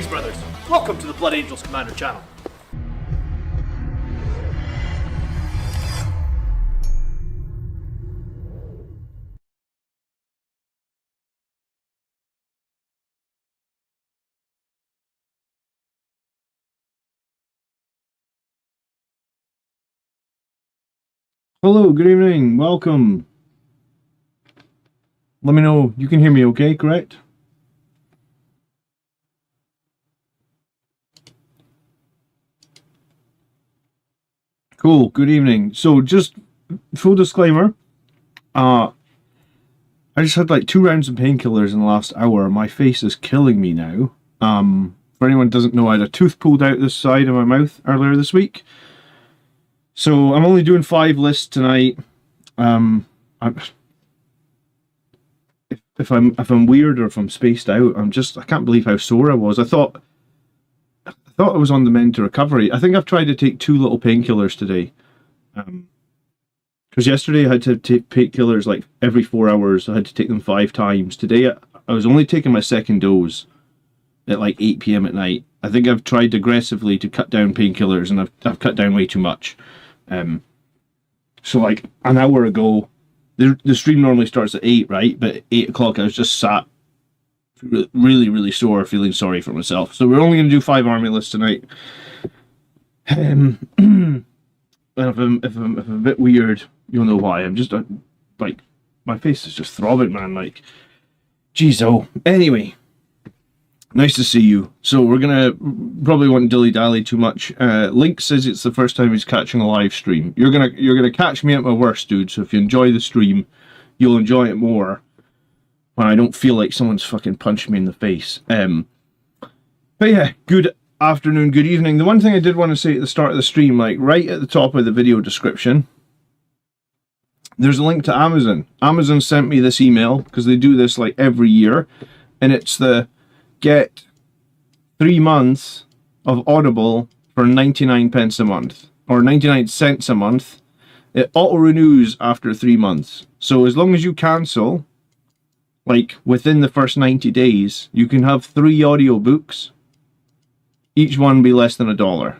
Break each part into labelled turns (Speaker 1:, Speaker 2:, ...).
Speaker 1: brothers. Welcome to the Blood Angels Commander channel.
Speaker 2: Hello, good evening, welcome. Let me know, you can hear me okay, correct? Cool, good evening. So just full disclaimer, I just had like 2 rounds of painkillers in the last hour. My face is killing me now. For anyone who doesn't know, I had a tooth pulled out this side of my mouth earlier this week. So I'm only doing 5 lists tonight. If I'm weird or if I'm spaced out, I can't believe how sore I was. I thought I was on the mend to recovery. I think I've tried to take 2 little painkillers today. Because yesterday I had to take painkillers like every 4 hours. I had to take them 5 times. Today I was only taking my second dose at like 8 PM at night. I think I've tried aggressively to cut down painkillers, and I've cut down way too much. So like an hour ago, the stream normally starts at 8, right? But at 8 o'clock I was just sat really, really sore, feeling sorry for myself. So we're only going to do 5 army lists tonight. And if I'm a bit weird, you'll know why. I'm just like, my face is just throbbing, man. Like, geez, oh. Anyway, nice to see you. So we're gonna probably won't dilly dally too much. Link says it's the first time he's catching a live stream. You're gonna catch me at my worst, dude. So if you enjoy the stream, you'll enjoy it more when I don't feel like someone's fucking punched me in the face. But yeah, good afternoon, good evening. The one thing I did want to say at the start of the stream, like right at the top of the video description, there's a link to Amazon. Amazon sent me this email because they do this like every year, and it's the get 3 months of Audible for 99 pence a month, or 99 cents a month. It auto renews after 3 months. So as long as you cancel, like within the first 90 days, you can have 3 audiobooks. Each one be less than $1.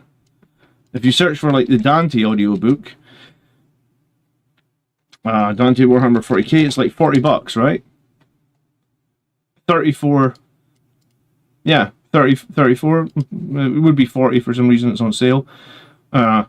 Speaker 2: If you search for like the Dante audiobook, Dante Warhammer 40k, it's like $40, right? 34. Yeah, 34. It would be 40 for some reason. It's on sale. But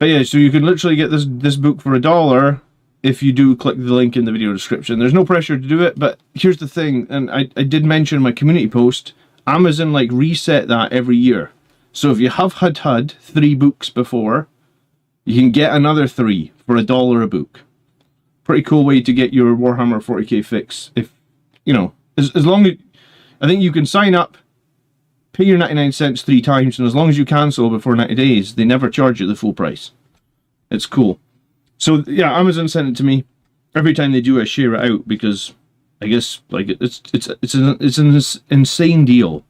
Speaker 2: yeah, so you can literally get this book for $1 if you do click the link in the video description. There's no pressure to do it, but here's the thing, and I did mention in my community post, Amazon like reset that every year. So if you have had 3 books before, you can get another 3 for $1 a book. Pretty cool way to get your Warhammer 40k fix. If you know, as long as I think you can sign up, pay your 99 cents 3 times, and as long as you cancel before 90 days, they never charge you the full price. It's cool. So yeah, Amazon sent it to me. Every time they do, I share it out because I guess like it's an insane deal.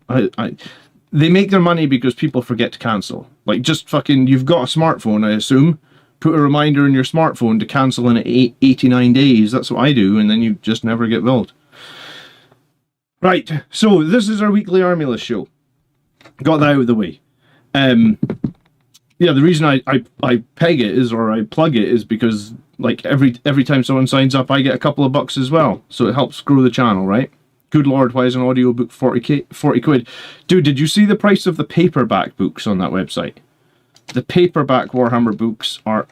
Speaker 2: They make their money because people forget to cancel. Like just fucking, you've got a smartphone, I assume. Put a reminder in your smartphone to cancel in 89 days. That's what I do, and then you just never get billed. Right, so this is our weekly army list show. Got that out of the way. Yeah, the reason I peg it is, or I plug it, is because like every time someone signs up, I get a couple of bucks as well. So it helps grow the channel, right? Good lord, why is an audiobook 40 quid? Dude, did you see the price of the paperback books on that website? The paperback Warhammer books are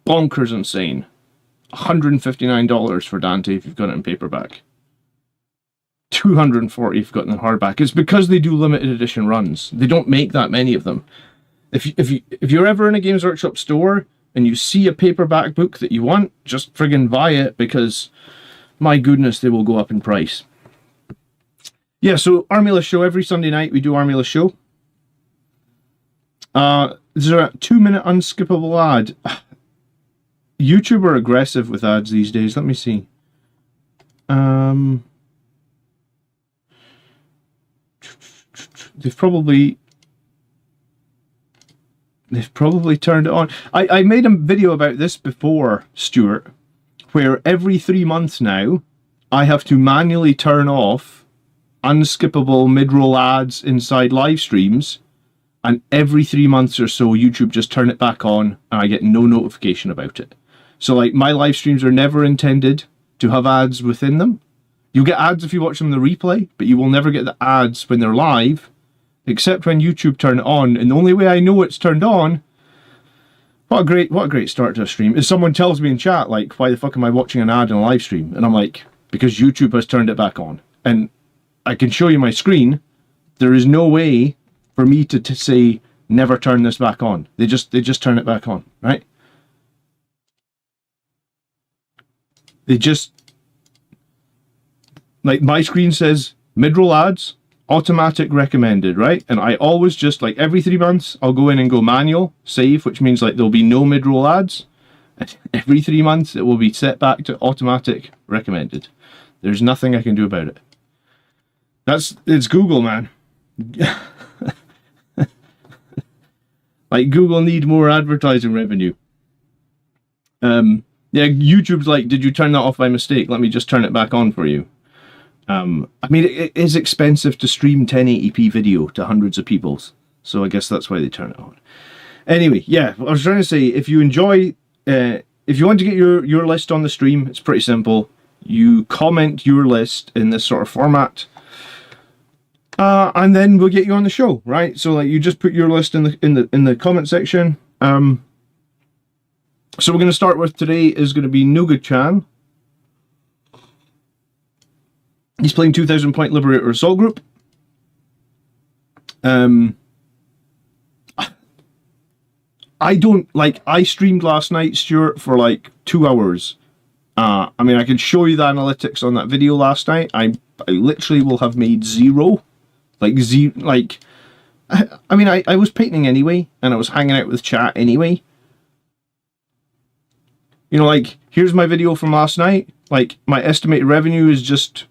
Speaker 2: bonkers insane. $159 for Dante if you've got it in paperback. $240 if you've got it in hardback. It's because they do limited edition runs. They don't make that many of them. If you're ever in a Games Workshop store and you see a paperback book that you want, just friggin' buy it, because my goodness, they will go up in price. Yeah, so Army List Show, every Sunday night we do Army List Show. There's a 2-minute unskippable ad. YouTube are aggressive with ads these days. Let me see. They've probably turned it on. I made a video about this before, Stuart, where every 3 months now I have to manually turn off unskippable mid-roll ads inside live streams, and every 3 months or so YouTube just turn it back on and I get no notification about it. So like my live streams are never intended to have ads within them. You get ads if you watch them in the replay, but you will never get the ads when they're live, except when YouTube turn it on. And the only way I know it's turned on, what a great start to a stream, is someone tells me in chat, like, why the fuck am I watching an ad in a live stream? And I'm like, because YouTube has turned it back on. And I can show you my screen. There is no way for me to say, never turn this back on. They just turn it back on, right? They just, like, my screen says mid-roll ads, automatic recommended, right? And I always just, like, every 3 months, I'll go in and go manual, save, which means, like, there'll be no mid-roll ads. And every 3 months, it will be set back to automatic recommended. There's nothing I can do about it. It's Google, man. Like, Google need more advertising revenue. Yeah, YouTube's like, did you turn that off by mistake? Let me just turn it back on for you. I mean, it is expensive to stream 1080p video to hundreds of people, so I guess that's why they turn it on. Anyway, yeah, I was trying to say, if you enjoy, if you want to get your list on the stream, it's pretty simple. You comment your list in this sort of format, and then we'll get you on the show, right? So like, you just put your list in the comment section. So we're going to start with today is going to be Nougat Chan. He's playing 2000 Point Liberator Assault Group. I streamed last night, Stuart, for like 2 hours. I mean, I can show you the analytics on that video last night. I literally will have made zero. I mean, I was painting anyway, and I was hanging out with chat anyway. You know, like, here's my video from last night. Like, my estimated revenue is just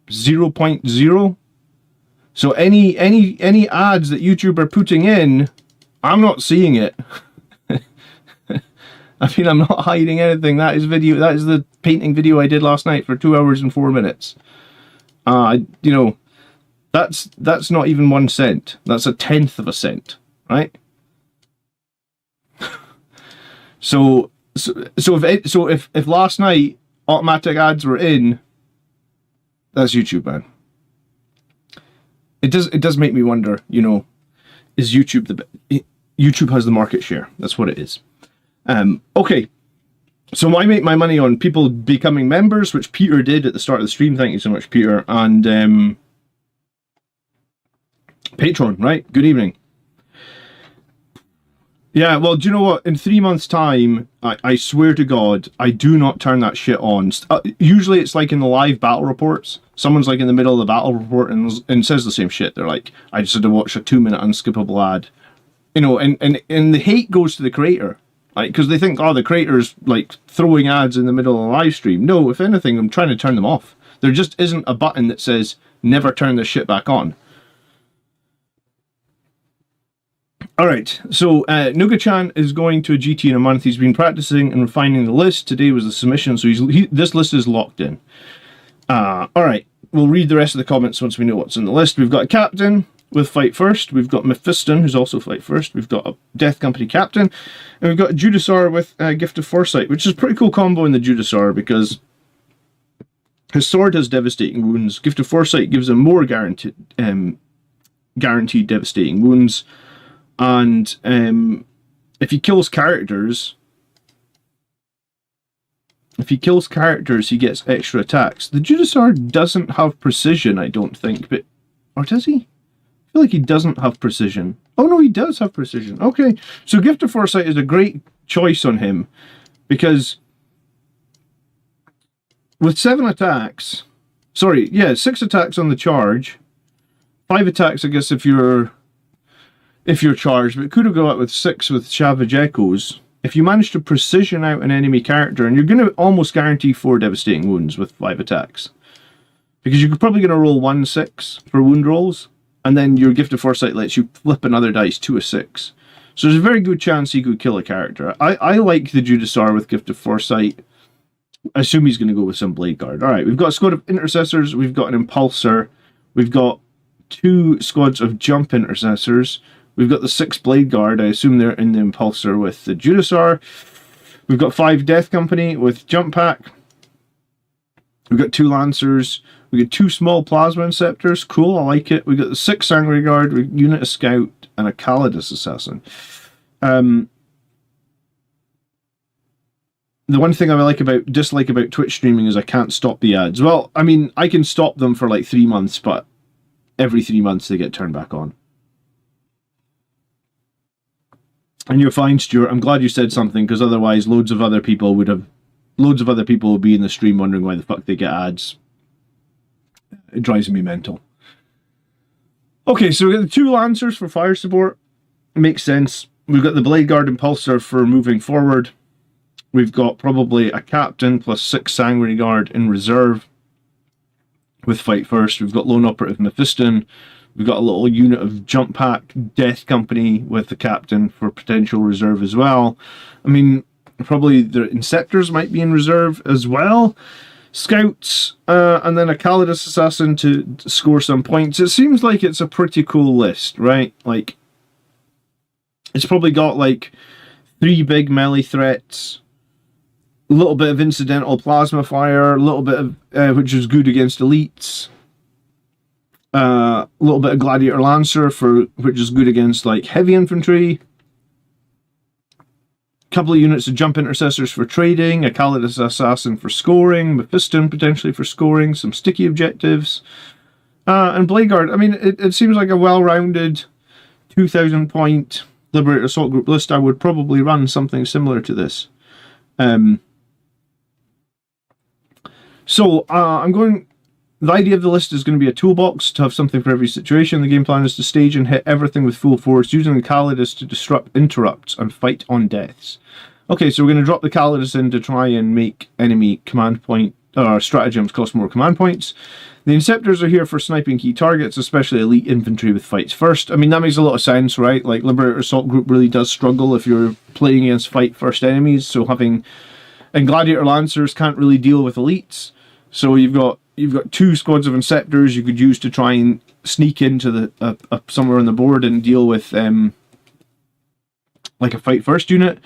Speaker 2: 0.0. So any ads that YouTube are putting in, I'm not seeing it. I mean, I'm not hiding anything. That is the painting video I did last night for 2 hours and 4 minutes. You know, that's not even 1 cent. That's 1/10 of a cent, right? So if last night automatic ads were in, that's YouTube, man. It does make me wonder, you know, is YouTube YouTube has the market share. That's what it is. Okay. So I make my money on people becoming members, which Peter did at the start of the stream. Thank you so much, Peter. And Patreon, right? Good evening. Yeah, well, do you know what? In 3 months' time, I swear to God, I do not turn that shit on. Usually it's like in the live battle reports. Someone's like in the middle of the battle report and says the same shit. They're like, I just had to watch a 2-minute unskippable ad. You know, and the hate goes to the creator. Like, because they think, oh, the creator's like throwing ads in the middle of a live stream. No, if anything, I'm trying to turn them off. There just isn't a button that says, never turn this shit back on. Alright, so Nougat Chan is going to a GT in a month. He's been practicing and refining the list. Today was the submission, so this list is locked in. Alright, we'll read the rest of the comments once we know what's in the list. We've got a captain with Fight First. We've got Mephiston, who's also Fight First. We've got a Death Company captain. And we've got Judasaur with Gift of Foresight, which is a pretty cool combo in the Judasaur because his sword has devastating wounds. Gift of Foresight gives him more guaranteed devastating wounds. And if he kills characters, he gets extra attacks. The Judasaur doesn't have precision, I don't think, but or does he? I feel like he doesn't have precision. Oh no, he does have precision. Okay, so Gift of Foresight is a great choice on him because with 6 attacks on the charge, 5 attacks, I guess, if you're charged, but it could have gone up with 6 with Savage Echoes. If you manage to precision out an enemy character, and you're going to almost guarantee 4 devastating wounds with 5 attacks, because you're probably going to roll 1/6 for wound rolls, and then your Gift of Foresight lets you flip another dice to a 6. So there's a very good chance he could kill a character. I like the Judasaur with Gift of Foresight. I assume he's going to go with some Blade Guard. Alright, we've got a squad of Intercessors, we've got an Impulsor, We've got 2 squads of jump intercessors. We've got the 6 Blade Guard. I assume they're in the Impulsor with the Judasar. We've got 5 Death Company with Jump Pack. We've got 2 Lancers. We've got 2 small Plasma Inceptors. Cool, I like it. We've got the 6 Sangre Guard, a unit of Scout, and a Calidus Assassin. The one thing dislike about Twitch streaming is I can't stop the ads. Well, I mean, I can stop them for like 3 months, but every 3 months they get turned back on. And you're fine, Stuart. I'm glad you said something, because otherwise loads of other people would be in the stream wondering why the fuck they get ads. It drives me mental. Okay, so we've got the 2 Lancers for fire support. It makes sense. We've got the Blade Guard Impulsor for moving forward. We've got probably a Captain plus 6 Sangre Guard in reserve with Fight First. We've got Lone Operative Mephiston. We've got a little unit of Jump Pack Death Company with the Captain for potential reserve as well. I mean, probably the Inceptors might be in reserve as well. Scouts, and then a Calidus Assassin to score some points. It seems like it's a pretty cool list, right? Like, it's probably got like 3 big melee threats, a little bit of incidental plasma fire, a little bit of which is good against elites, a little bit of gladiator lancer which is good against like heavy infantry, a couple of units of jump intercessors for trading, a Calidus Assassin for scoring, Mephiston potentially for scoring, some sticky objectives, and Blade Guard. I mean, it seems like a well-rounded 2,000 point Liberator Assault Group list. I would probably run something similar to this. The idea of the list is going to be a toolbox to have something for every situation. The game plan is to stage and hit everything with full force, using the Calidus to disrupt interrupts and fight on deaths. Okay, so we're going to drop the Calidus in to try and make enemy command point or stratagems cost more command points. The Inceptors are here for sniping key targets, especially elite infantry with fights first. I mean, that makes a lot of sense, right? Like, Liberator Assault Group really does struggle if you're playing against fight first enemies, so and Gladiator Lancers can't really deal with elites. So you've got 2 squads of Inceptors you could use to try and sneak into the somewhere on the board and deal with like a fight first unit.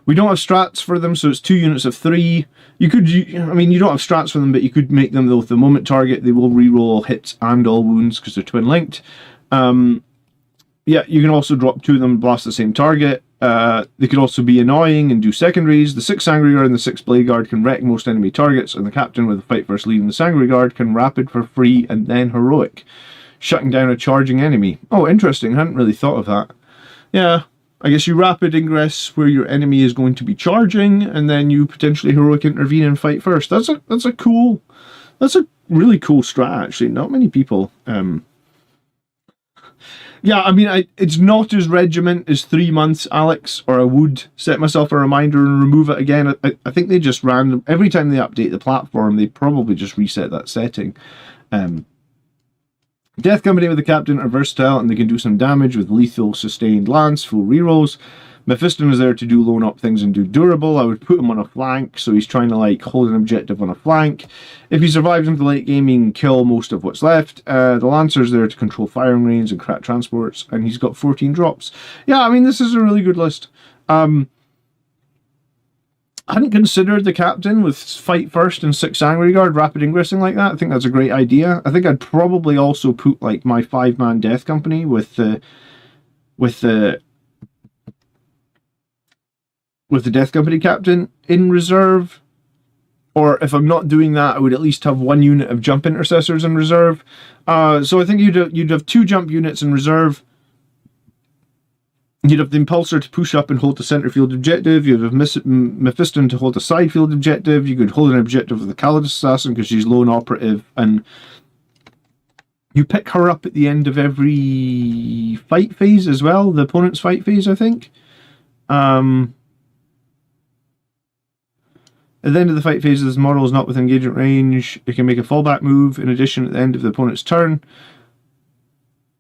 Speaker 2: We don't have strats for them, so it's 2 units of 3. You don't have strats for them, but you could make them with the moment target. They will reroll hits and all wounds because they're twin linked. Yeah, you can also drop 2 of them and blast the same target. They could also be annoying and do secondaries. The 6 Sangre Guard and the 6 Blade Guard can wreck most enemy targets, and the Captain with the Fight First lead in the Sangre Guard can rapid for free and then heroic, shutting down a charging enemy. Oh, interesting. I hadn't really thought of that. Yeah, I guess you rapid ingress where your enemy is going to be charging, and then you potentially heroic intervene and fight first. That's a really cool strat, actually. Not many people yeah, I mean, it's not as regiment as 3 months, Alex, or I would set myself a reminder and remove it again. I think they just every time they update the platform, they probably just reset that setting. Death Company with the Captain are versatile, and they can do some damage with lethal, sustained lance, full rerolls. Mephiston is there to do lone up things and do durable. I would put him on a flank, so he's trying to like hold an objective on a flank. If he survives into late game, he can kill most of what's left. The Lancer's there to control firing range and crack transports, and he's got 14 drops. Yeah, I mean, this is a really good list. I hadn't considered the Captain with Fight First and 6 Angry Guard rapid ingressing like that. I think that's a great idea. I think I'd probably also put like my 5-man Death Company with the Death Company Captain in reserve. Or if I'm not doing that, I would at least have 1 unit of jump intercessors in reserve. So I think you'd have 2 jump units in reserve. You'd have the Impulsor to push up and hold the center field objective. You'd have Mephiston to hold the side field objective. You could hold an objective with the Calidus Assassin because she's lone operative. And you pick her up at the end of every fight phase as well. The opponent's fight phase, I think. At the end of the fight phase, this model is not within engagement range. It can make a fallback move. In addition, at the end of the opponent's turn,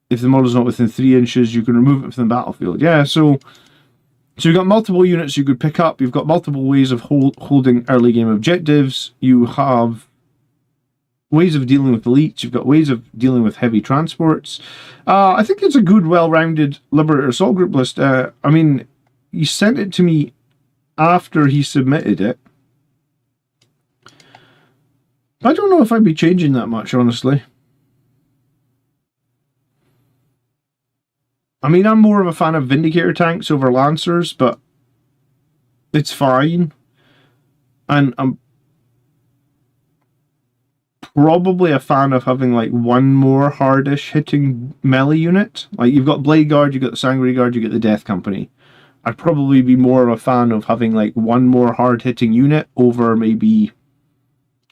Speaker 2: if the model is not within 3 inches, you can remove it from the battlefield. Yeah, so you've got multiple units you could pick up. You've got multiple ways of holding early game objectives. You have ways of dealing with elites. You've got ways of dealing with heavy transports. I think it's a good, well-rounded Liberator Assault Group list. I mean, he sent it to me after he submitted it. I don't know if I'd be changing that much, honestly. I mean, I'm more of a fan of Vindicator tanks over Lancers, but it's fine. And I'm probably a fan of having like one more hardish hitting melee unit. Like, you've got Blade Guard, you've got the Sanguinary Guard, you've got the Death Company. I'd probably be more of a fan of having like one more hard hitting unit over maybe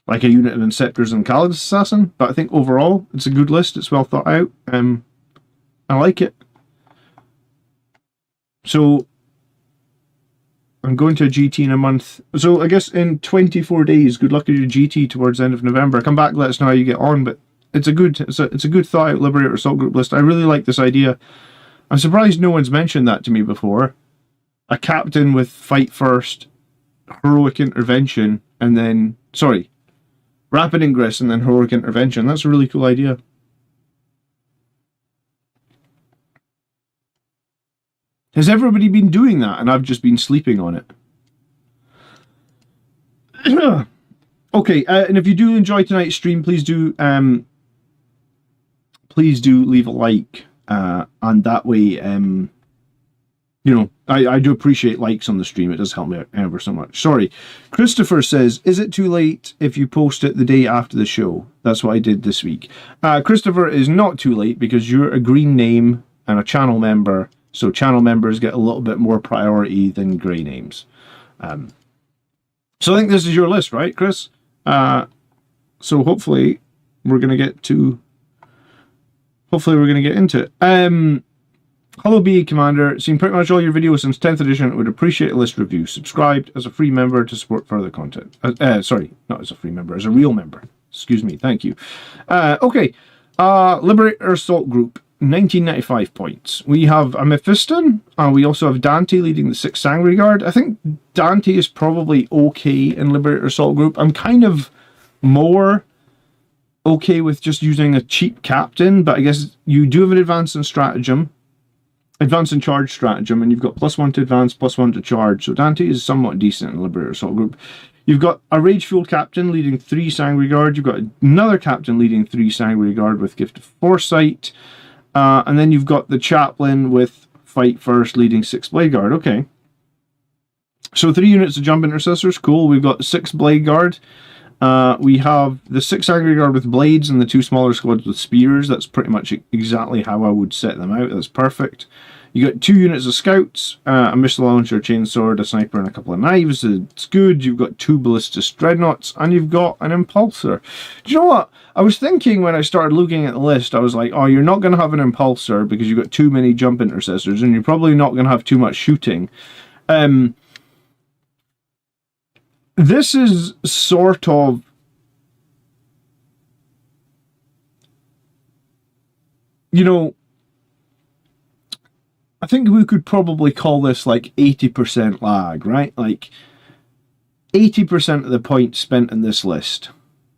Speaker 2: like a unit of Inceptors and Khaled's Assassin. But I think overall it's a good list, it's well thought out. I like it. So I'm going to a GT in a month. So I guess in 24 days, good luck at your GT towards the end of November. Come back, let us know how you get on. But it's a good thought out Liberator Assault Group list. I really like this idea. I'm surprised no one's mentioned that to me before. A captain with fight first, heroic intervention, and then rapid ingress and then heroic intervention. That's a really cool idea. Has everybody been doing that and I've just been sleeping on it? Okay, and if you do enjoy tonight's stream, please do leave a like, and that way, you know, I do appreciate likes on the stream. It does help me out ever so much. Sorry. Christopher says, is it too late if you post it the day after the show? That's what I did this week. Christopher, is not too late because you're a green name and a channel member. So channel members get a little bit more priority than grey names. So I think this is your list, right, Chris? So hopefully we're going to get into it. Hello, BA Commander. Seen pretty much all your videos since 10th edition. Would appreciate a list review. Subscribed as a free member to support further content. Sorry, not as a free member, as a real member. Excuse me. Thank you. Okay. Liberator Assault Group, 1995 points. We have a Mephiston. We also have Dante leading the 6th Sanguinary Guard. I think Dante is probably okay in Liberator Assault Group. I'm kind of more okay with just using a cheap captain, but I guess you do have an advance and charge stratagem, and you've got +1 to advance, +1 to charge. So Dante is somewhat decent in Liberator Assault Group. You've got a Rage-Fueled Captain leading 3 Sanguinary Guard. You've got another Captain leading 3 Sanguinary Guard with Gift of Foresight. And then you've got the Chaplain with Fight First leading 6 Blade Guard. Okay. So 3 units of Jump Intercessors. Cool. We've got 6 Blade Guard. We have the 6 Sanguinary Guard with Blades and the 2 smaller squads with Spears. That's pretty much exactly how I would set them out. That's perfect. You got 2 units of Scouts, a Missile Launcher, a Chainsword, a Sniper, and a couple of Knives. It's good. You've got 2 Ballistic Dreadnoughts, and you've got an Impulsor. Do you know what? I was thinking when I started looking at the list, I was like, oh, you're not going to have an Impulsor because you've got too many Jump Intercessors, and you're probably not going to have too much shooting. This is sort of... You know, I think we could probably call this like 80% lag, right? Like 80% of the points spent in this list.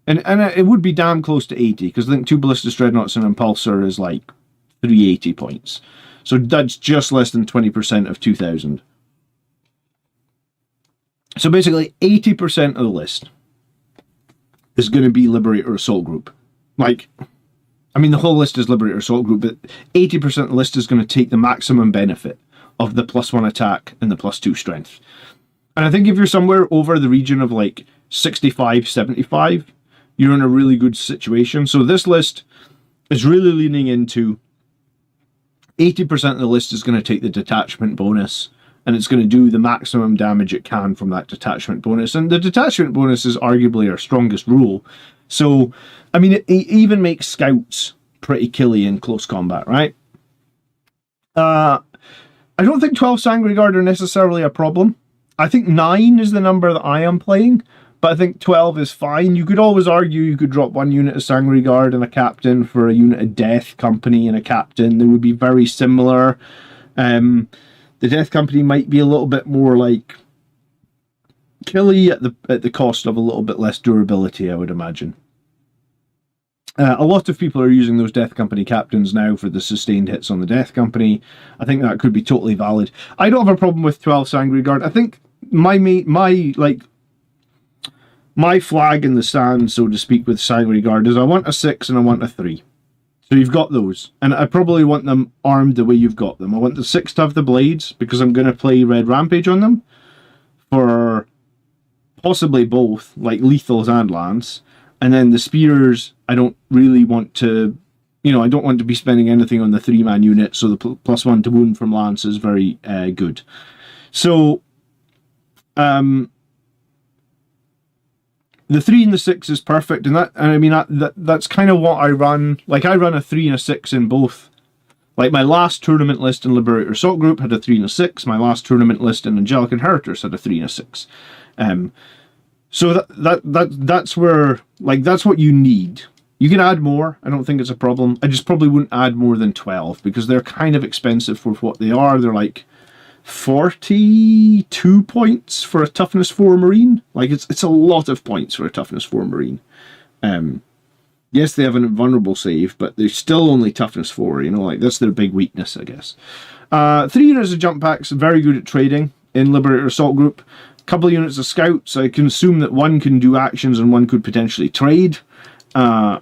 Speaker 2: And it would be damn close to 80, because I think 2 Ballistic Dreadnoughts and Impulsor is like 380 points. So that's just less than 20% of 2,000. So basically 80% of the list is going to be Liberator Assault Group. Like, I mean, the whole list is Liberator Assault Group, but 80% of the list is going to take the maximum benefit of the +1 attack and the +2 strength. And I think if you're somewhere over the region of like 65, 75, you're in a really good situation. So this list is really leaning into 80% of the list is going to take the detachment bonus, and it's going to do the maximum damage it can from that detachment bonus. And the detachment bonus is arguably our strongest rule. So, I mean, it even makes Scouts pretty killy in close combat, right? I don't think 12 Sanguinary Guard are necessarily a problem. I think 9 is the number that I am playing, but I think 12 is fine. You could always argue you could drop 1 unit of Sanguinary Guard and a captain for a unit of Death Company and a captain. They would be very similar. The Death Company might be a little bit more like killy at the cost of a little bit less durability, I would imagine. A lot of people are using those Death Company captains now for the sustained hits on the Death Company. I think that could be totally valid. I don't have a problem with 12 Sangre Guard. I think my flag in the sand, so to speak, with Sangre Guard is I want a 6 and I want a 3. So you've got those. And I probably want them armed the way you've got them. I want the 6 to have the blades, because I'm going to play Red Rampage on them. For possibly both, like lethals and lance. And then the spears, I don't really want to, I don't want to be spending anything on the 3-man unit, so the +1 to wound from lance is very good. So, the 3 and the 6 is perfect, and that's kind of what I run. Like, I run a 3 and a 6 in both. Like, my last tournament list in Liberator Assault Group had a 3 and a 6. My last tournament list in Angelic Inheritors had a 3 and a 6. So that's where, like, that's what you need. You can add more. I don't think it's a problem. I just probably wouldn't add more than 12, because they're kind of expensive for what they are. They're like 42 points for a toughness 4 Marine. Like, it's a lot of points for a toughness 4 Marine. Yes, they have an invulnerable save, but they're still only toughness 4, like, that's their big weakness, I guess. 3 units of jump packs, very good at trading in Liberator Assault Group. Couple of units of scouts. I can assume that one can do actions and one could potentially trade. 2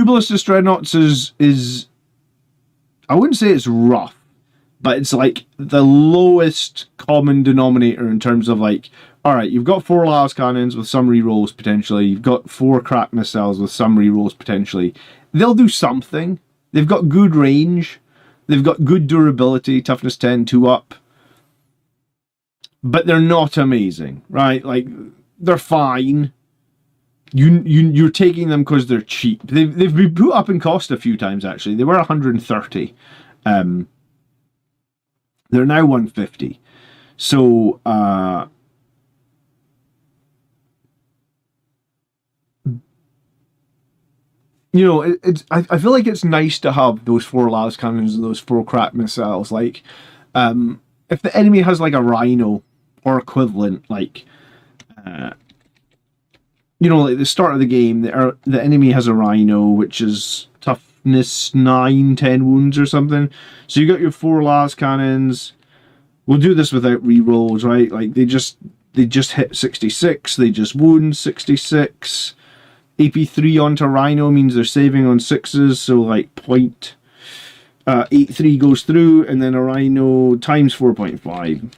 Speaker 2: Ballistic Dreadnoughts is I wouldn't say it's rough, but it's like the lowest common denominator in terms of, like, alright, you've got 4 las cannons with some rerolls potentially, you've got 4 crack missiles with some rerolls potentially. They'll do something. They've got good range, they've got good durability, toughness 10, 2 up. But they're not amazing, right? Like, they're fine. You're taking them because they're cheap. They've been put up in cost a few times, actually. They were 130. They're now 150. So, I feel like it's nice to have those 4 las cannons and those 4 crack missiles. Like, if the enemy has, like, a rhino or equivalent, like, like the start of the game, the enemy has a rhino, which is toughness 9, 10 wounds or something. So you got your 4 las cannons. We'll do this without rerolls, right? Like, they just hit 66, they just wound 66. AP3 onto rhino means they're saving on 6s, so like 0.83 goes through, and then a rhino times 4.5.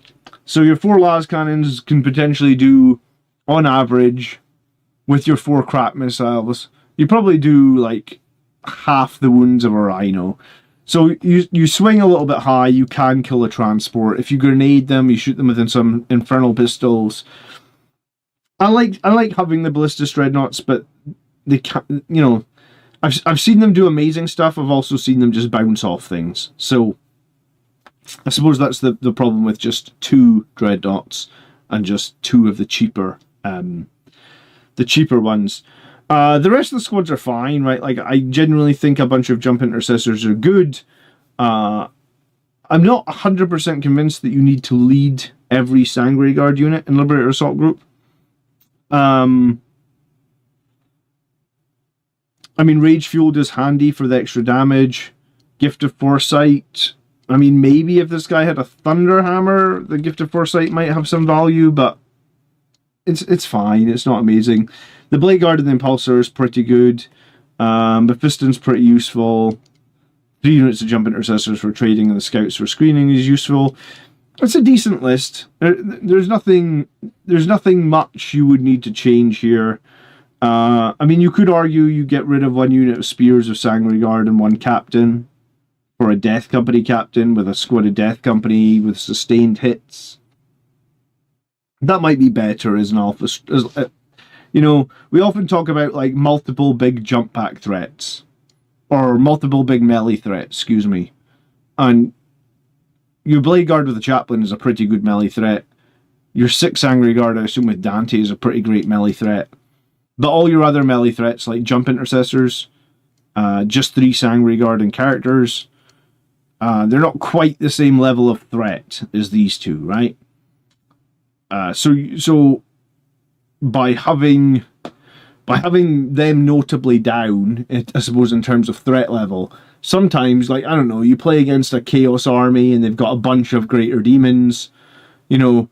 Speaker 2: So your 4 las cannons can potentially do, on average, with your 4 crack missiles, you probably do like half the wounds of a rhino. So you swing a little bit high, you can kill a transport. If you grenade them, you shoot them within some infernal pistols. I like having the Ballistic Dreadnoughts, but they can't, I've seen them do amazing stuff. I've also seen them just bounce off things. So I suppose that's the problem with just 2 Dreadnoughts and just 2 of the cheaper ones. The rest of the squads are fine, right? Like, I genuinely think a bunch of jump intercessors are good. I'm not 100% convinced that you need to lead every Sangre Guard unit in Liberator Assault Group. Rage Fueled is handy for the extra damage. Gift of Foresight. Maybe if this guy had a Thunder Hammer, the Gift of Foresight might have some value, but it's fine. It's not amazing. The Blade Guard and the Impulsor is pretty good. Mephiston's pretty useful. 3 units of Jump Intercessors for trading and the Scouts for screening is useful. It's a decent list. There's nothing much you would need to change here. You could argue you get rid of 1 unit of Spears of Sangre Guard and 1 Captain for a Death Company Captain with a squad of Death Company with sustained hits. That might be better as an alpha. We often talk about, like, multiple big jump pack threats. Or multiple big melee threats, excuse me. And your Blade Guard with a Chaplain is a pretty good melee threat. Your 6 Angry Guard, I assume with Dante, is a pretty great melee threat. But all your other melee threats, like Jump Intercessors, just 3 Sangre Guard and characters, they're not quite the same level of threat as these 2, right? So by having by having them notably down, I suppose, in terms of threat level, sometimes, like, I don't know, you play against a Chaos army and they've got a bunch of Greater Demons, you know,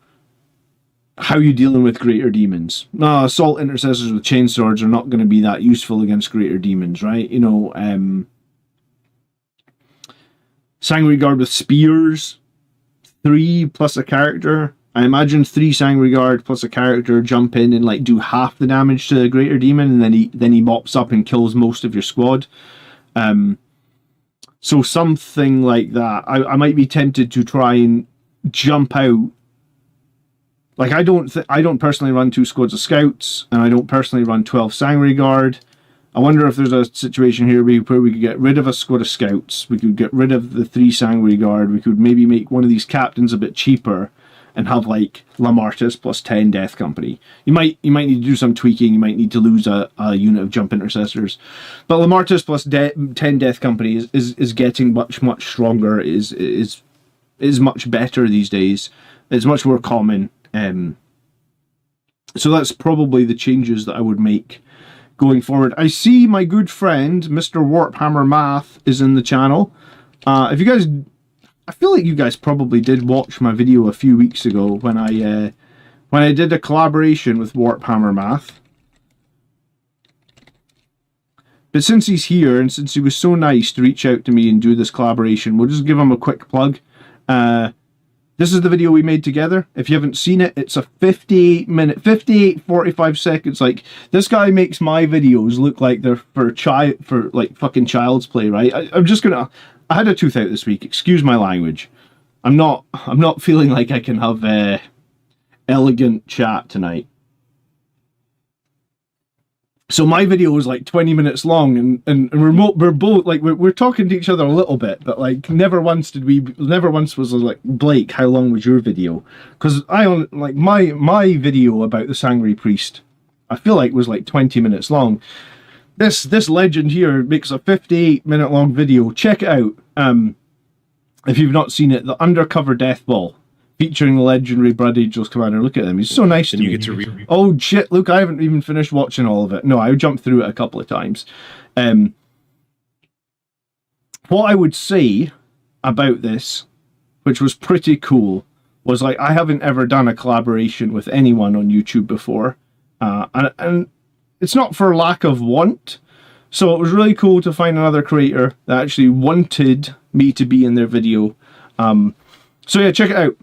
Speaker 2: how are you dealing with Greater Demons? No, Assault Intercessors with Chainswords are not going to be that useful against Greater Demons, right? You know, Sanguinary Guard with Spears, 3 plus a character. I imagine 3 Sanguinary Guard plus a character jump in and like do half the damage to the Greater Demon, and then he mops up and kills most of your squad. So something like that. I might be tempted to try and jump out. Like, I don't personally run 2 squads of scouts, and I don't personally run 12 Sanguinary Guard. I wonder if there's a situation here where we could get rid of a squad of scouts, we could get rid of the 3 Sanguinary Guard, we could maybe make one of these captains a bit cheaper, and have like Lamartus plus 10 Death Company. You might need to do some tweaking, you might need to lose a unit of Jump Intercessors. But Lamartus plus 10 Death Company is getting much stronger, is much better these days. It's much more common. So that's probably the changes that I would make going forward. I see my good friend Mr. Warhammer Math is in the channel. If you guys, I feel like you guys probably did watch my video a few weeks ago when I did a collaboration with Warhammer Math. But since he's here and since he was so nice to reach out to me and do this collaboration, we'll just give him a quick plug. This is the video we made together. If you haven't seen it, it's a 45 seconds. Like, this guy makes my videos look like they're for like fucking child's play, right? I had a tooth out this week. Excuse my language. I'm not feeling like I can have elegant chat tonight. So my video was like 20 minutes long, and we're both like we're talking to each other a little bit, but like never once was like, Blake, how long was your video? Because like my video about the Sanguinary Priest, I feel like was like 20 minutes long. This legend here makes a 58-minute long video. Check it out if you've not seen it. The Undercover Death Ball, featuring the legendary Blood Angels Commander. Look at him. He's so nice to me. You get to read. Oh, shit. Look, I haven't even finished watching all of it. No, I jumped through it a couple of times. What I would say about this, which was pretty cool, was like, I haven't ever done a collaboration with anyone on YouTube before. And it's not for lack of want. So it was really cool to find another creator that actually wanted me to be in their video. So yeah, check it out.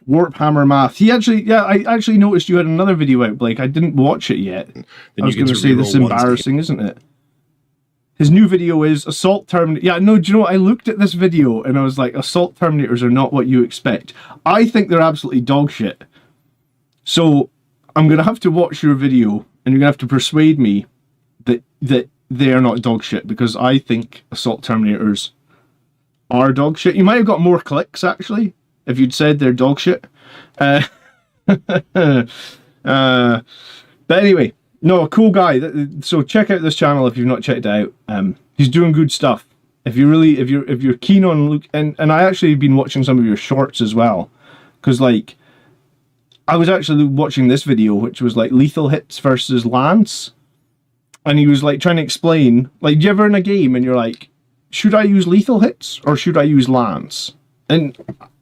Speaker 2: Warhammer Math. I actually noticed you had another video out, Blake. I didn't watch it yet. I was going to say, this is embarrassing, isn't it? His new video is Assault Terminator. Yeah, no, do you know what? I looked at this video and I was like, Assault Terminators are not what you expect. I think they're absolutely dog shit. So I'm going to have to watch your video and you're going to have to persuade me that they are not dog shit, because I think Assault Terminators are dog shit. You might have got more clicks, actually, if you'd said they're dog shit. But anyway, no, a cool guy. So check out this channel if you've not checked it out. He's doing good stuff. If you're keen on look, and I actually been watching some of your shorts as well, because like I was actually watching this video, which was like lethal hits versus lance, and he was like trying to explain, like, do you ever in a game and you're like, should I use lethal hits or should I use lance? And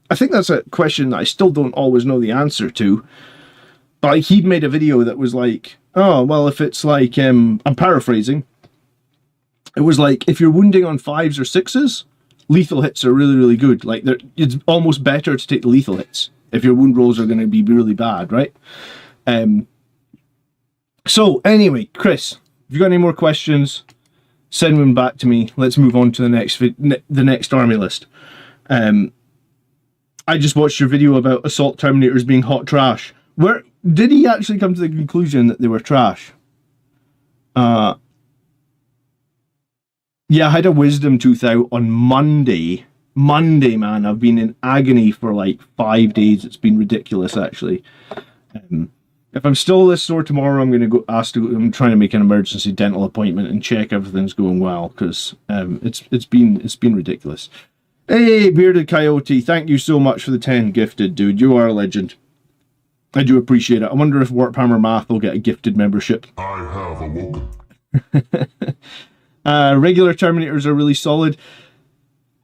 Speaker 2: I think that's a question that I still don't always know the answer to. But like, he'd made a video that was like, oh, well, if it's like, I'm paraphrasing. It was like, if you're wounding on 5s or 6s, lethal hits are really, really good. Like, it's almost better to take the lethal hits if your wound rolls are going to be really bad, right? So, anyway, Chris, if you've got any more questions, send them back to me. Let's move on to the next army list. I just watched your video about Assault Terminators being hot trash. Where did he actually come to the conclusion that they were trash? Yeah, I had a wisdom tooth out on Monday. Monday, man. I've been in agony for like 5 days. It's been ridiculous, actually. If I'm still this sore tomorrow, I'm going to go I'm trying to make an emergency dental appointment and check everything's going well, because it's been ridiculous. Hey, Bearded Coyote, thank you so much for the 10 gifted, dude. You are a legend. I do appreciate it. I wonder if Warhammer Math will get a gifted membership.
Speaker 3: I have awoken.
Speaker 2: Regular Terminators are really solid.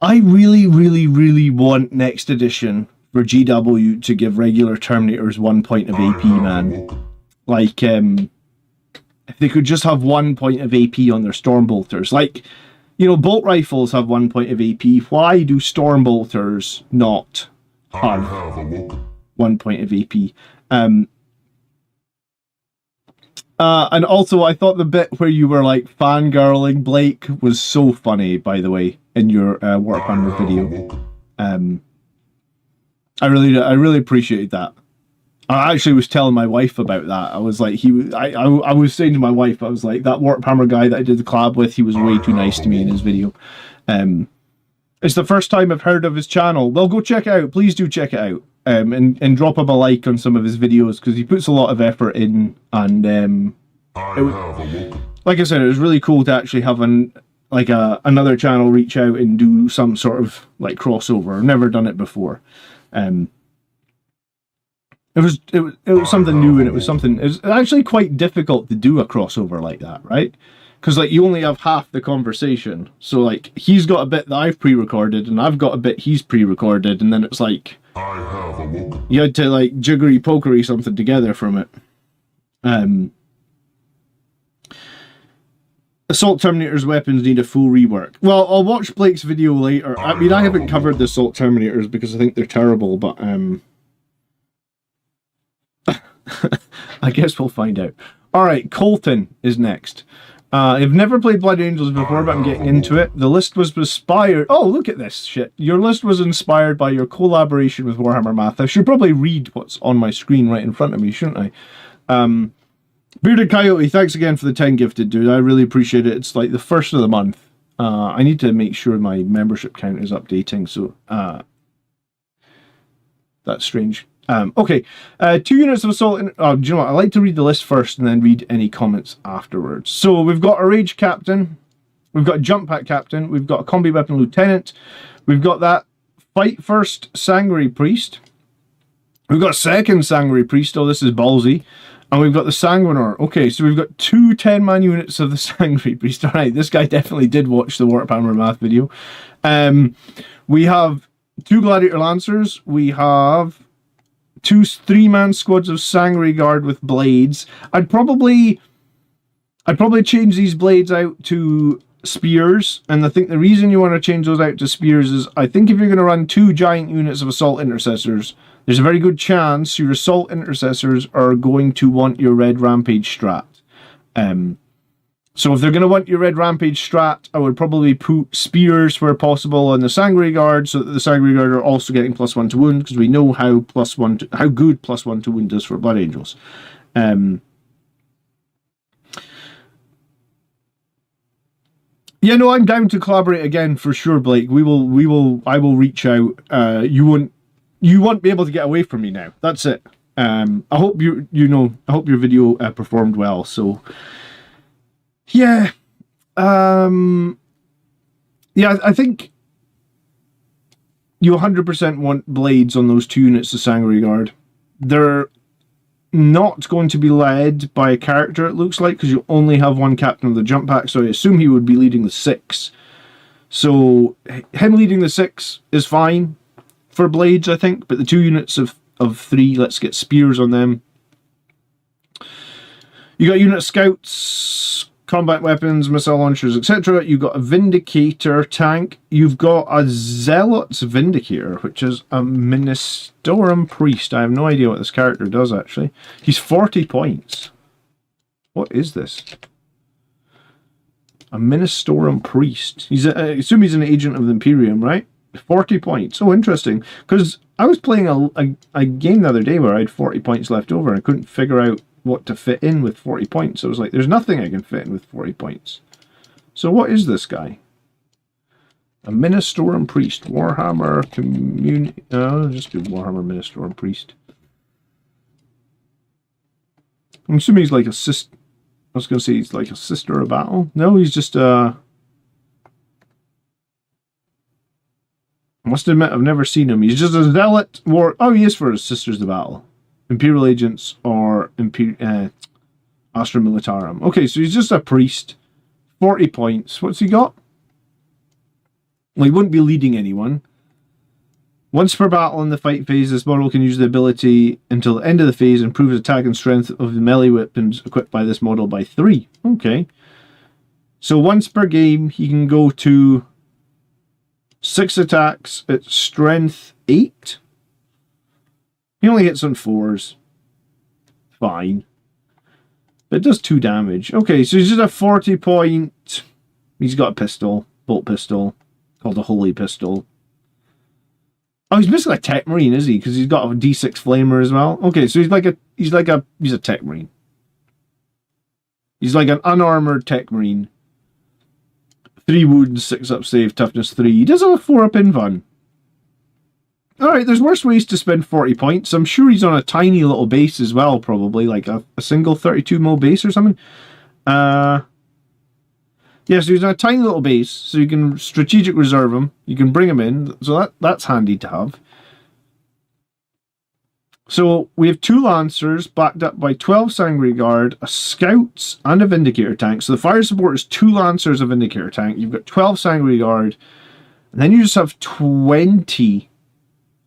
Speaker 2: I really, really, really want next edition for GW to give regular Terminators 1 point of AP, man. Like, if they could just have 1 point of AP on their Stormbolters. Like, you know, bolt rifles have 1 point of AP. Why do Stormbolters not have 1 point of AP? And also, I thought the bit where you were like fangirling Blake was so funny, by the way, in your Warhammer video. I really appreciated that. I actually was telling my wife about that. I was like, I was saying to my wife, I was like, that Warhammer guy that I did the collab with, he was way too nice to me in his video. It's the first time I've heard of his channel. Well, go check it out. Please do check it out. And drop him a like on some of his videos, because he puts a lot of effort in, and like I said, it was really cool to actually have another channel reach out and do some sort of like crossover. I've never done it before. It was something new, and it was actually quite difficult to do a crossover like that, right? Because like you only have half the conversation, so like he's got a bit that I've pre-recorded, and I've got a bit he's pre-recorded, and then it's like you had to like jiggery pokery something together from it. Assault Terminators weapons need a full rework. Well, I'll watch Blake's video later. I mean, I haven't covered the Assault Terminators because I think they're terrible, but I guess we'll find out. Alright, Colton is next. I've never played Blood Angels before, but I'm getting into it. The list was inspired... Oh, look at this shit. Your list was inspired by your collaboration with Warhammer Math. I should probably read what's on my screen right in front of me, shouldn't I? Bearded Coyote, thanks again for the 10 gifted, dude. I really appreciate it. It's like the first of the month. I need to make sure my membership count is updating, so... that's strange. Okay, 2 units of assault. Do you know what? I like to read the list first and then read any comments afterwards. So we've got a rage captain, we've got a jump pack captain, we've got a combi weapon lieutenant, we've got that fight first Sanguinary priest, we've got a second Sanguinary priest. Oh, this is ballsy. And we've got the Sanguinor. Okay, so we've got 2 10-man units of the Sanguinary priest. All right, this guy definitely did watch the Warhammer Math video. We have 2 gladiator lancers. We have 2 3-man squads of Sanguinary Guard with blades. I'd probably change these blades out to spears, and I think the reason you want to change those out to spears is I think if you're going to run 2 giant units of assault intercessors, there's a very good chance your assault intercessors are going to want your red rampage strat. So if they're going to want your red rampage strat, I would probably put spears where possible on the Sanguinary Guard, so that the Sanguinary Guard are also getting +1 to wound, because we know how good +1 to wound is for Blood Angels. Yeah, no, I'm down to collaborate again for sure, Blake. I will reach out. You won't be able to get away from me now. That's it. I hope I hope your video performed well. So. Yeah, yeah, I think you 100% want blades on those 2 units of Sanguinary Guard. They're not going to be led by a character, it looks like, because you only have 1 captain of the jump pack, so I assume he would be leading the 6. So, him leading the 6 is fine for blades, I think, but the 2 units of 3, let's get spears on them. You got unit scouts, combat weapons, missile launchers, etc. You've got a Vindicator tank. You've got a Zealot's Vindicator, which is a Ministorum Priest. I have no idea what this character does, actually. He's 40 points. What is this? A Ministorum Priest. I assume he's an agent of the Imperium, right? 40 points. Oh, interesting. Because I was playing a game the other day where I had 40 points left over and I couldn't figure out what to fit in with 40 points. I was like, there's nothing I can fit in with 40 points. So what is this guy? A Ministorum Priest. Warhammer Community... I'll just do Warhammer Ministorum Priest. I'm assuming he's like a sister... I was going to say he's like a sister of battle. No, he's just I must admit, I've never seen him. He's just a zealot war... Oh, he is for his sisters of battle. Imperial Agents, or Astra Militarum. Okay, so he's just a priest. 40 points. What's he got? Well, he wouldn't be leading anyone. Once per battle in the fight phase, this model can use the ability until the end of the phase, improves attack and strength of the melee weapons equipped by this model by 3. Okay. So once per game, he can go to 6 attacks at strength 8. He only hits on 4s. Fine. But it does 2 damage. Okay, so he's just a 40 point. He's got a pistol, bolt pistol, called a holy pistol. Oh, he's basically a tech marine, is he? Because he's got a D6 flamer as well. Okay, so he's a tech marine. He's like an unarmored tech marine. 3 wounds, 6 up save, toughness 3. He does have a 4 up invuln. Alright, there's worse ways to spend 40 points. I'm sure he's on a tiny little base as well, probably. Like a single 32 mil base or something. Yeah, so he's on a tiny little base, so you can strategic reserve him. You can bring him in, so that's handy to have. So we have 2 Lancers backed up by 12 Sangre Guard, a Scouts, and a Vindicator tank. So the fire support is 2 Lancers, a Vindicator tank. You've got 12 Sangre Guard, and then you just have 20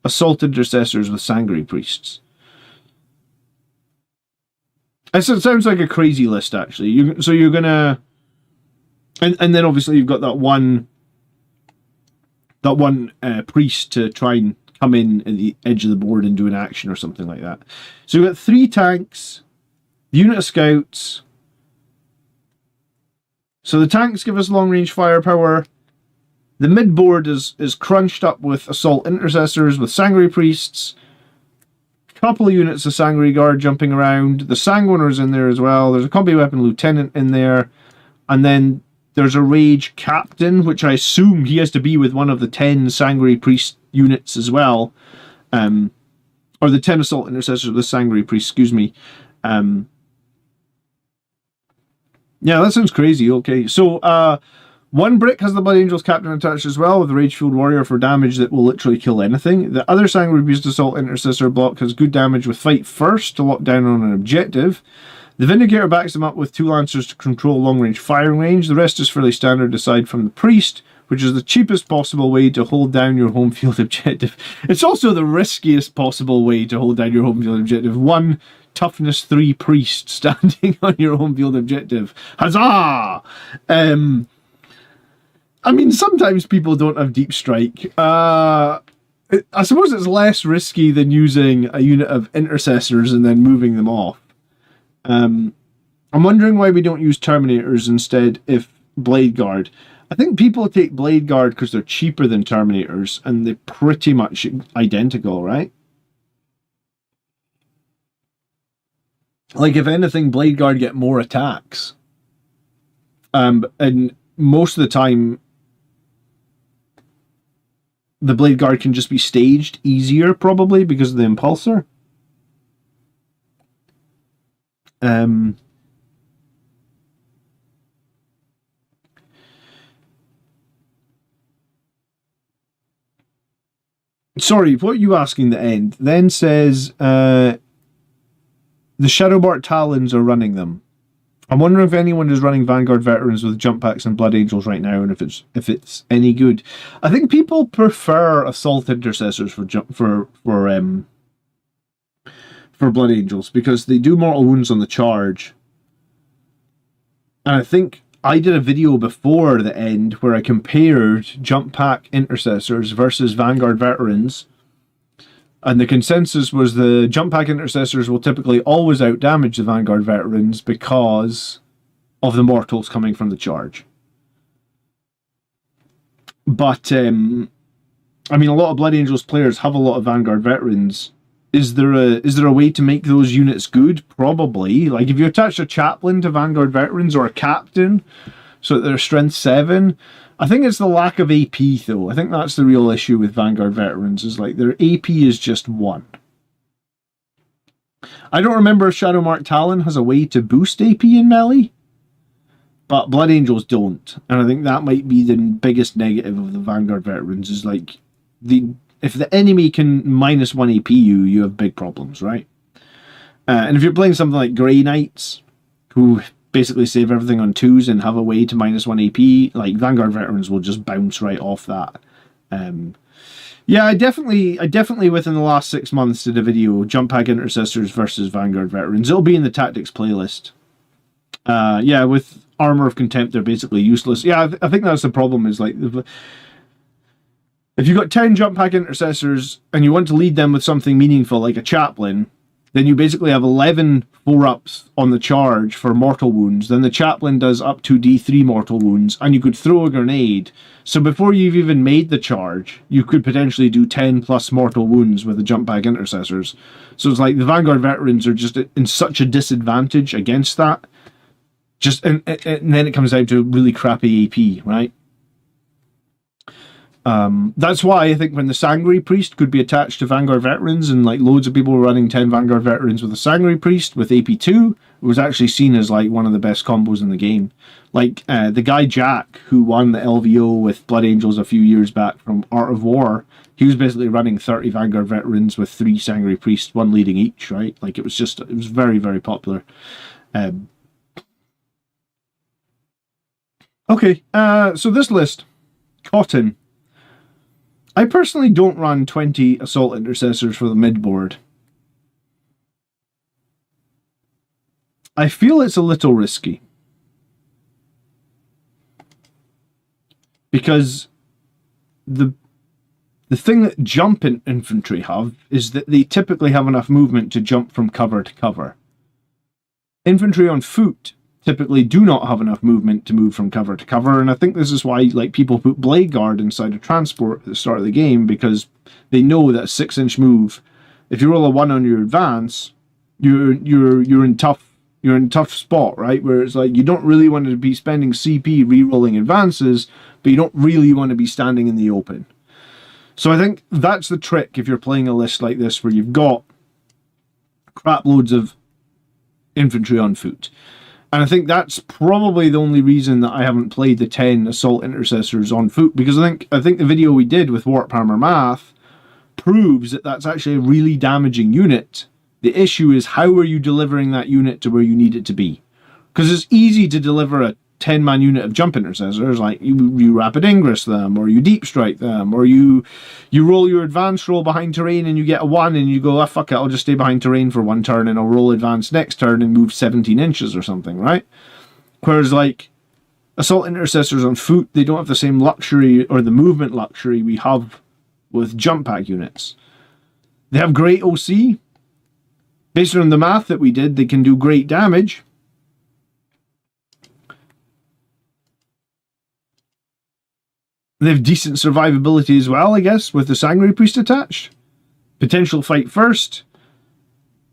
Speaker 2: Assault Intercessors with Sangre Priests. It sounds like a crazy list, actually. So you're gonna... And then obviously you've got that one priest to try and come in at the edge of the board and do an action or something like that. So we've got 3 tanks, unit of scouts. So the tanks give us long range firepower. The mid board is crunched up with assault intercessors with Sangre priests. Couple of units of Sangre Guard jumping around. The Sanguiner's in there as well. There's a combi weapon lieutenant in there, and then there's a Rage Captain, which I assume he has to be with one of the 10 Sangre Priest units as well. Or the 10 Assault Intercessors with Sangre Priest, excuse me. Yeah, that sounds crazy. Okay, so 1 brick has the Blood Angels Captain attached as well, with the Rage-Fueled Warrior for damage that will literally kill anything. The other Sangre Priest Assault Intercessor block has good damage with Fight First to lock down on an objective. The Vindicator backs them up with 2 Lancers to control long-range firing range. The rest is fairly standard aside from the Priest, which is the cheapest possible way to hold down your home field objective. It's also the riskiest possible way to hold down your home field objective. 1 toughness 3 Priest standing on your home field objective. Huzzah! I mean, sometimes people don't have deep strike. I suppose it's less risky than using a unit of intercessors and then moving them off. I'm wondering why we don't use Terminators instead if Blade Guard. I think people take Blade Guard because they're cheaper than Terminators, and they're pretty much identical, right? Like, if anything, Blade Guard get more attacks. And most of the time, the Blade Guard can just be staged easier, probably, because of the Impulsor. Sorry, what are you asking the end? Then says, the Shadowbark Talons are running them. I'm wondering if anyone is running Vanguard Veterans with Jump Packs and Blood Angels right now, and if it's any good. I think people prefer Assault Intercessors for Blood Angels, because they do mortal wounds on the charge. And I think I did a video before the end where I compared Jump Pack Intercessors versus Vanguard Veterans, and the consensus was the Jump Pack Intercessors will typically always outdamage the Vanguard Veterans because of the mortals coming from the charge. But I mean, a lot of Blood Angels players have a lot of Vanguard Veterans. Is there a way to make those units good? Probably. Like, if you attach a chaplain to Vanguard Veterans or a captain so that they're strength 7, I think it's the lack of AP, though. I think that's the real issue with Vanguard Veterans, is like their AP is just 1. I don't remember if Shadowmark Talon has a way to boost AP in melee, but Blood Angels don't. And I think that might be the biggest negative of the Vanguard Veterans, is like, if the enemy can -1 AP you have big problems, right? And if you're playing something like Grey Knights, who basically save everything on 2s and have a way to -1 AP, like Vanguard Veterans will just bounce right off that. Yeah, I definitely within the last 6 months did a video, Jump Pack Intercessors versus Vanguard Veterans. It'll be in the Tactics playlist. Yeah, with Armor of Contempt, they're basically useless. Yeah, I think that's the problem, is like, if you've got 10 Jump Pack Intercessors and you want to lead them with something meaningful like a Chaplain, then you basically have 11 4-ups on the charge for mortal wounds. Then the Chaplain does up to D3 mortal wounds, and you could throw a grenade. So before you've even made the charge, you could potentially do 10 plus mortal wounds with the Jump Pack Intercessors. So it's like the Vanguard Veterans are just in such a disadvantage against that. And then it comes down to really crappy AP, right? That's why I think when the Sanguinary Priest could be attached to Vanguard Veterans, and like loads of people were running 10 Vanguard Veterans with a Sanguinary Priest with AP2, it was actually seen as like one of the best combos in the game. Like the guy Jack, who won the LVO with Blood Angels a few years back from Art of War, he was basically running 30 Vanguard Veterans with 3 Sanguinary Priests, 1 leading each, right? Like it was very, very popular. Okay, so this list, Colton. I personally don't run 20 Assault Intercessors for the mid-board. I feel it's a little risky. Because the thing that jump infantry have is that they typically have enough movement to jump from cover to cover. Infantry on foot typically do not have enough movement to move from cover to cover, and I think this is why like people put Blade Guard inside a transport at the start of the game, because they know that a 6-inch move, if you roll a 1 on your advance, you're in tough spot, right? Where it's like you don't really want to be spending CP re-rolling advances, but you don't really want to be standing in the open. So I think that's the trick if you're playing a list like this where you've got crap loads of infantry on foot. And I think that's probably the only reason that I haven't played the 10 Assault Intercessors on foot, because I think the video we did with Warhammer Math proves that that's actually a really damaging unit. The issue is, how are you delivering that unit to where you need it to be? Because it's easy to deliver a 10-man unit of Jump Intercessors, like you Rapid Ingress them, or you Deep Strike them, or you roll your advance roll behind terrain and you get a 1 and you go, fuck it, I'll just stay behind terrain for 1 turn and I'll roll advance next turn and move 17 inches or something, right? Whereas like Assault Intercessors on foot, they don't have the same luxury or the movement luxury we have with Jump Pack units. They have great OC. Based on the math that we did, they can do great damage. They have decent survivability as well, I guess, with the Sanguinary Priest attached. Potential fight first.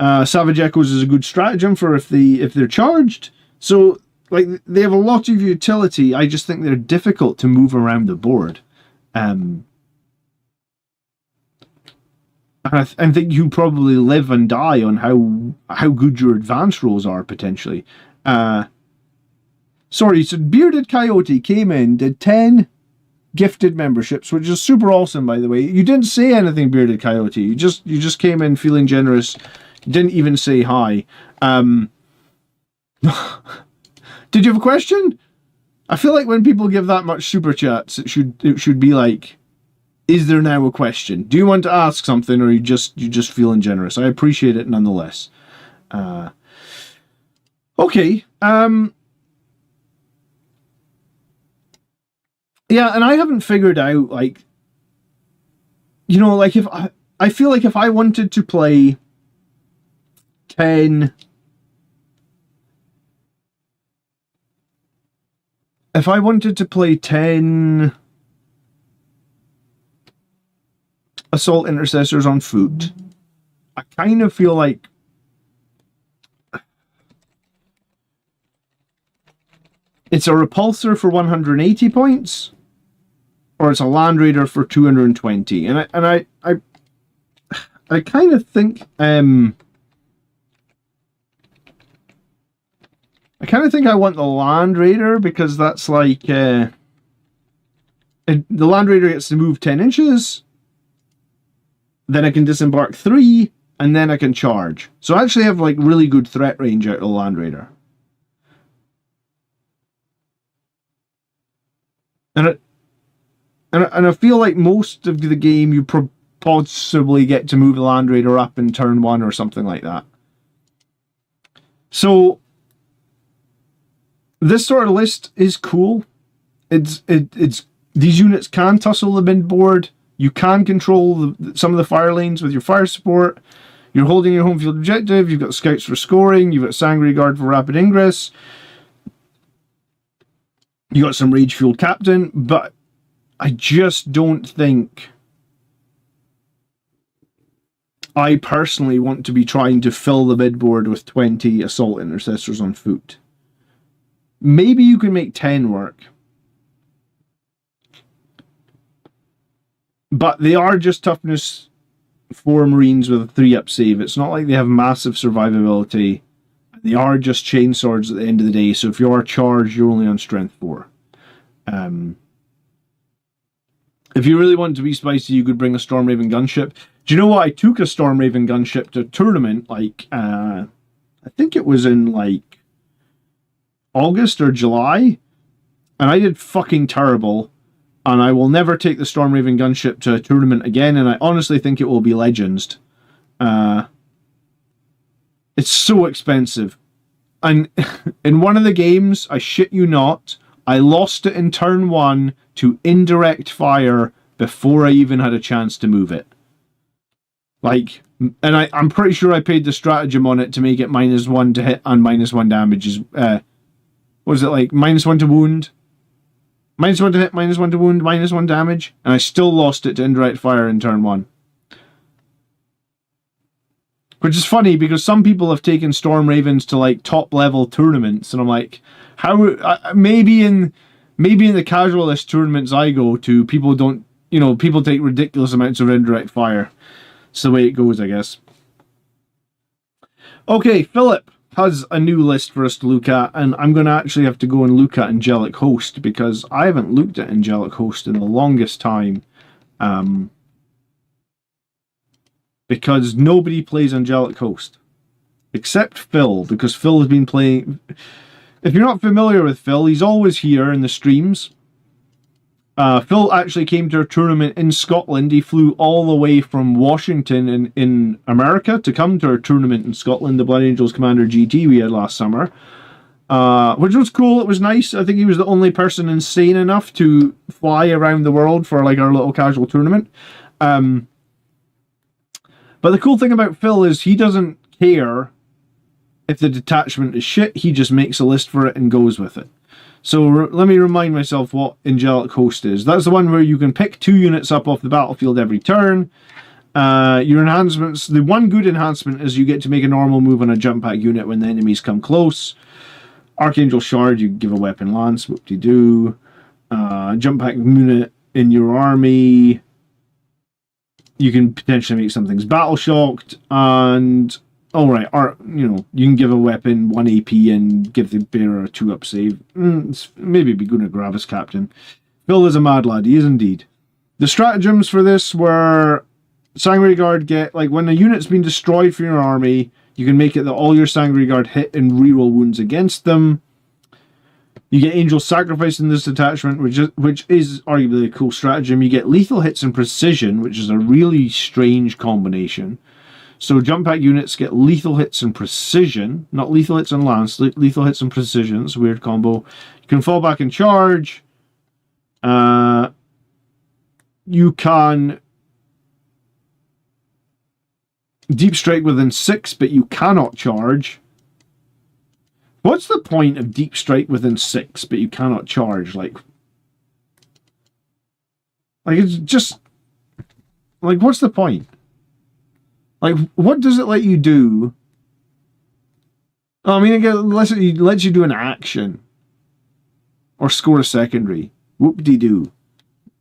Speaker 2: Savage Echoes is a good stratagem for if they're charged. So, like, they have a lot of utility. I just think they're difficult to move around the board. And I think you probably live and die on how good your advance rolls are, potentially. Sorry, so Bearded Coyote came in, did 10 gifted memberships, which is super awesome, by the way. You didn't say anything, Bearded Coyote. You just came in feeling generous. You didn't even say hi. Did you have a question? I feel like when people give that much super chats, it should be like, is there now a question? Do you want to ask something, or you just feeling generous? I appreciate it nonetheless. Okay. Yeah, and I haven't figured out, like, you know, like, if I feel like if I wanted to play 10... If I wanted to play 10 Assault Intercessors on foot, I kind of feel like it's a Repulsor for 180 points, or it's a Land Raider for 220. And I kind of think I want the Land Raider, because that's like the Land Raider gets to move 10 inches. Then I can disembark 3, and then I can charge. So I actually have like really good threat range out of the Land Raider. And I feel like most of the game you possibly get to move the Land Raider up in turn 1 or something like that. So this sort of list is cool. It's these units can tussle the mid-board. You can control some of the fire lanes with your fire support. You're holding your home field objective. You've got scouts for scoring. You've got Sangre Guard for rapid ingress. You got some rage-fueled captain, but I just don't think I personally want to be trying to fill the mid-board with 20 assault intercessors on foot. Maybe you can make 10 work. But they are just toughness 4 Marines with a 3-up save. It's not like they have massive survivability. They are just chain swords at the end of the day, so if you are charged, you're only on strength 4. If you really want to be spicy, you could bring a Stormraven gunship. Do you know what? I took a Stormraven gunship to a tournament, like, I think it was in, like, August or July, and I did fucking terrible, and I will never take the Stormraven gunship to a tournament again, and I honestly think it will be Legends. It's so expensive. And in one of the games, I shit you not, I lost it in turn 1 to indirect fire before I even had a chance to move it. Like, and I'm pretty sure I paid the stratagem on it to make it -1 to hit and -1 damage. What was it, like, -1 to wound? -1 to hit, -1 to wound, -1 damage. And I still lost it to indirect fire in turn 1. Which is funny, because some people have taken Storm Ravens to, like, top-level tournaments, and I'm like, how... maybe in the casualist tournaments I go to, people don't... You know, people take ridiculous amounts of indirect fire. It's the way it goes, I guess. Okay, Philip has a new list for us to look at, and I'm going to actually have to go and look at Angelic Host, because I haven't looked at Angelic Host in the longest time. Because nobody plays Angelic Host. Except Phil, because Phil has been playing... If you're not familiar with Phil, he's always here in the streams. Phil actually came to a tournament in Scotland. He flew all the way from Washington in America to come to our tournament in Scotland, the Blood Angels Commander GT we had last summer. Which was cool, it was nice. I think he was the only person insane enough to fly around the world for like our little casual tournament. But the cool thing about Phil is he doesn't care if the detachment is shit, he just makes a list for it and goes with it. So let me remind myself what Angelic Host is. That's the one where you can pick 2 units up off the battlefield every turn. Your enhancements, the one good enhancement is you get to make a normal move on a jump pack unit when the enemies come close. Archangel Shard, you give a weapon lance, whoop-de-doo. Jump pack unit in your army. You can potentially make some things battle shocked, and alright, you know, you can give a weapon 1 AP and give the bearer a 2-up save. Maybe it'd be good to grab his captain. Phil is a mad lad, he is indeed. The stratagems for this were Sangre Guard get, like, when a unit's been destroyed from your army, you can make it that all your Sangre Guard hit and reroll wounds against them. You get Angel Sacrifice in this detachment, which is arguably a cool stratagem. You get lethal hits and precision, which is a really strange combination. So jump pack units get lethal hits and precision, not lethal hits and lance, lethal hits and precision. It's a weird combo. You can fall back and charge. You can deep strike within 6, but you cannot charge. What's the point of deep strike within 6, but you cannot charge? Like it's just... Like, what's the point? Like, what does it let you do? Oh, I mean, it lets you do an action. Or score a secondary. Whoop-de-doo.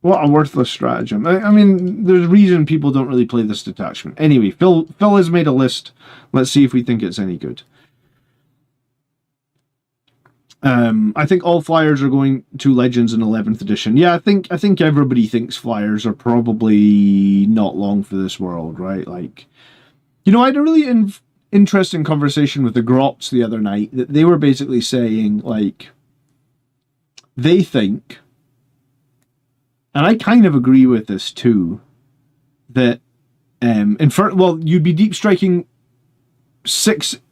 Speaker 2: What a worthless stratagem. I mean, there's a reason people don't really play this detachment. Anyway, Phil has made a list. Let's see if we think it's any good. I think all flyers are going to Legends in 11th edition. Yeah, I think everybody thinks flyers are probably not long for this world, right? Like, You know, I had a really interesting conversation with the Grots the other night that they were basically saying, like, they think, and I kind of agree with this too, that you'd be deep striking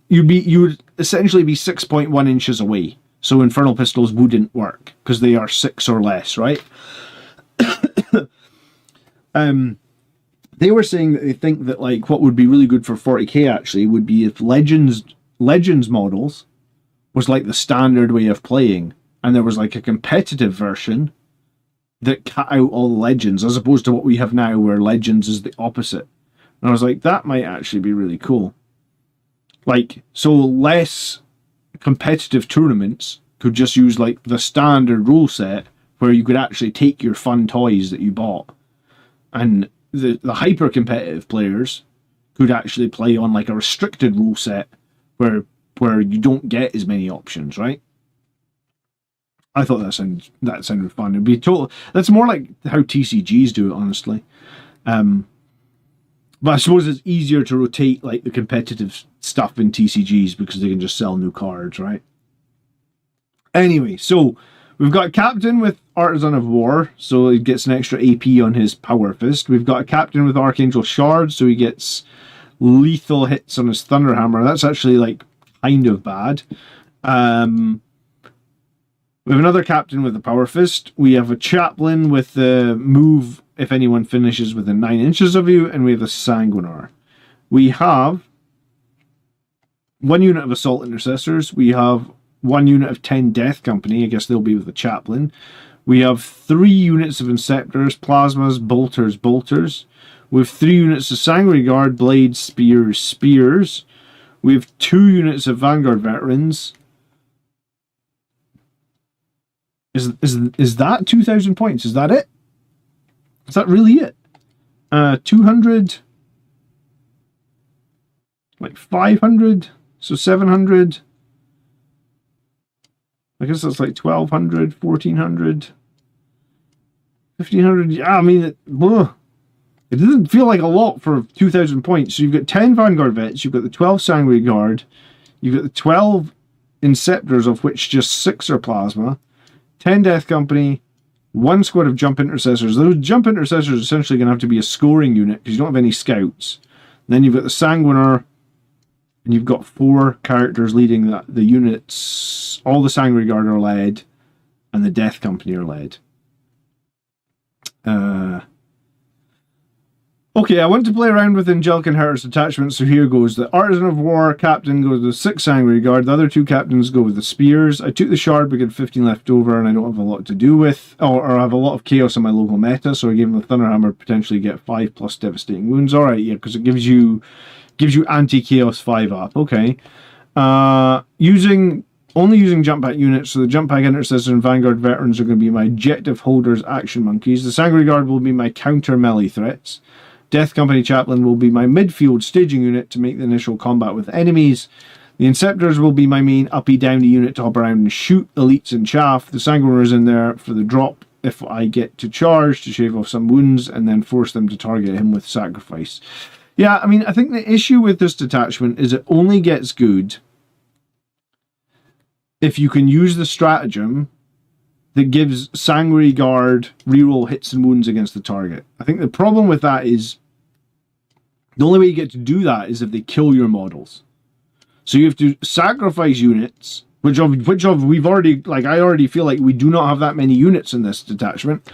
Speaker 2: you would essentially be 6.1 inches away. So infernal pistols wouldn't work because they are 6 or less, right? They were saying that they think that, like, what would be really good for 40k actually would be if Legends models was like the standard way of playing, and there was like a competitive version that cut out all the Legends, as opposed to what we have now where Legends is the opposite. And I was like, that might actually be really cool. Like, so less competitive tournaments could just use like the standard rule set where you could actually take your fun toys that you bought, and the hyper competitive players could actually play on like a restricted rule set where you don't get as many options, right? I thought that sounded fun. It'd be total. That's more like how TCGs do it, honestly. But I suppose it's easier to rotate like the competitive stuff in TCGs because they can just sell new cards, right? Anyway, so we've got a captain with Artisan of War, so he gets an extra AP on his Power Fist. We've got a captain with Archangel Shard, so he gets lethal hits on his Thunderhammer. That's actually like kind of bad. We have another captain with the Power Fist. We have a chaplain with the move if anyone finishes within 9 inches of you, and we have a Sanguinar. We have 1 unit of Assault Intercessors. We have 1 unit of 10 Death Company. I guess they'll be with the chaplain. We have 3 units of Inceptors, Plasmas, Bolters. We have 3 units of Sanguinary Guard, Blades, Spears. We have 2 units of Vanguard Veterans. Is that 2,000 points? Is that it? Is that really it? 200, like 500, so 700. I guess that's like 1,200, 1,400, 1,500. Yeah, I mean, it doesn't feel like a lot for 2,000 points. So you've got 10 Vanguard Vets, you've got the 12 Sanguinary Guard, you've got the 12 Inceptors, of which just 6 are Plasma, 10 Death Company, 1 squad of Jump Intercessors. Those Jump Intercessors are essentially going to have to be a scoring unit because you don't have any scouts. And then you've got the Sanguinar, and you've got 4 characters leading the units. All the Sanguinary Guard are led, and the Death Company are led. Okay, I want to play around with Angelic Inheritors attachments, so here goes. The Artisan of War captain goes with 6 Sanguinary Guard. The other 2 captains go with the Spears. I took the Shard because I had 15 left over and I don't have a lot to do with, or I have a lot of chaos in my local meta, so I gave him the Thunderhammer, potentially get 5 plus devastating wounds. Alright, yeah, because it gives you anti-chaos 5 up. Okay. Only using jump pack units, so the jump pack intercessors and Vanguard veterans are going to be my objective holders, action monkeys. The Sanguinary Guard will be my counter melee threats. Death Company Chaplain will be my midfield staging unit to make the initial combat with enemies. The Inceptors will be my main uppy downy unit to hop around and shoot elites and chaff. The Sanguinar is in there for the drop if I get to charge to shave off some wounds and then force them to target him with sacrifice. Yeah, I mean, I think the issue with this detachment is it only gets good if you can use the stratagem that gives Sanguinary Guard reroll hits and wounds against the target. I think the problem with that is the only way you get to do that is if they kill your models. So you have to sacrifice units, which we've already, like, I already feel like we do not have that many units in this detachment,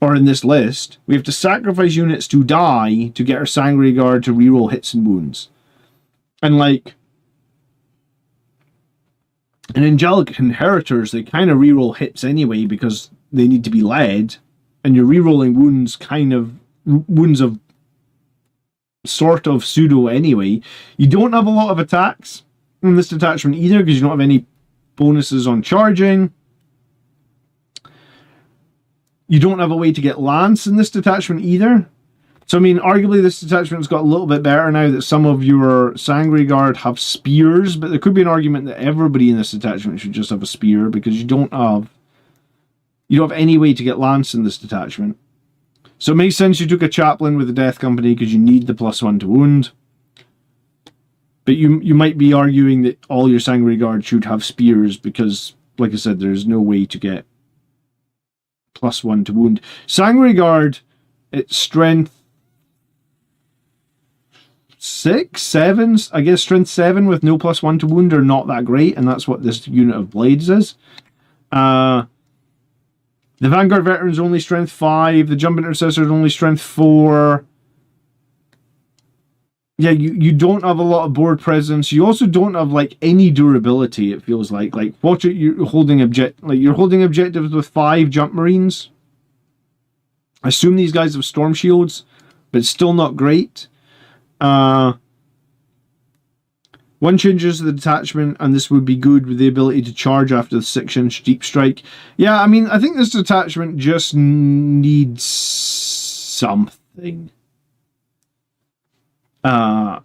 Speaker 2: or in this list. We have to sacrifice units to die to get our Sanguinary Guard to reroll hits and wounds. And, like, in Angelic Inheritors, they kind of reroll hits anyway because they need to be led, and you're rerolling wounds of sort of pseudo anyway. You don't have a lot of attacks in this detachment either because you don't have any bonuses on charging. You don't have a way to get lance in this detachment either. So, I mean, arguably this detachment's got a little bit better now that some of your Sanguinary Guard have spears, but there could be an argument that everybody in this detachment should just have a spear because you don't have any way to get lance in this detachment. So it makes sense you took a chaplain with the Death Company because you need the +1 to wound. But you might be arguing that all your Sangre Guard should have spears because, like I said, there's no way to get +1 to wound. Sangre Guard, it's strength 6, 7, I guess strength 7 with no +1 to wound are not that great, and that's what this unit of blades is. The Vanguard Veteran's only strength 5, the Jump Intercessor's only strength 4. Yeah, you don't have a lot of board presence. You also don't have like any durability, it feels like. Like watch it, you're holding objectives with 5 jump marines. I assume these guys have storm shields, but it's still not great. One changes the detachment, and this would be good with the ability to charge after the 6-inch deep strike. Yeah, I mean, I think this detachment just needs something. I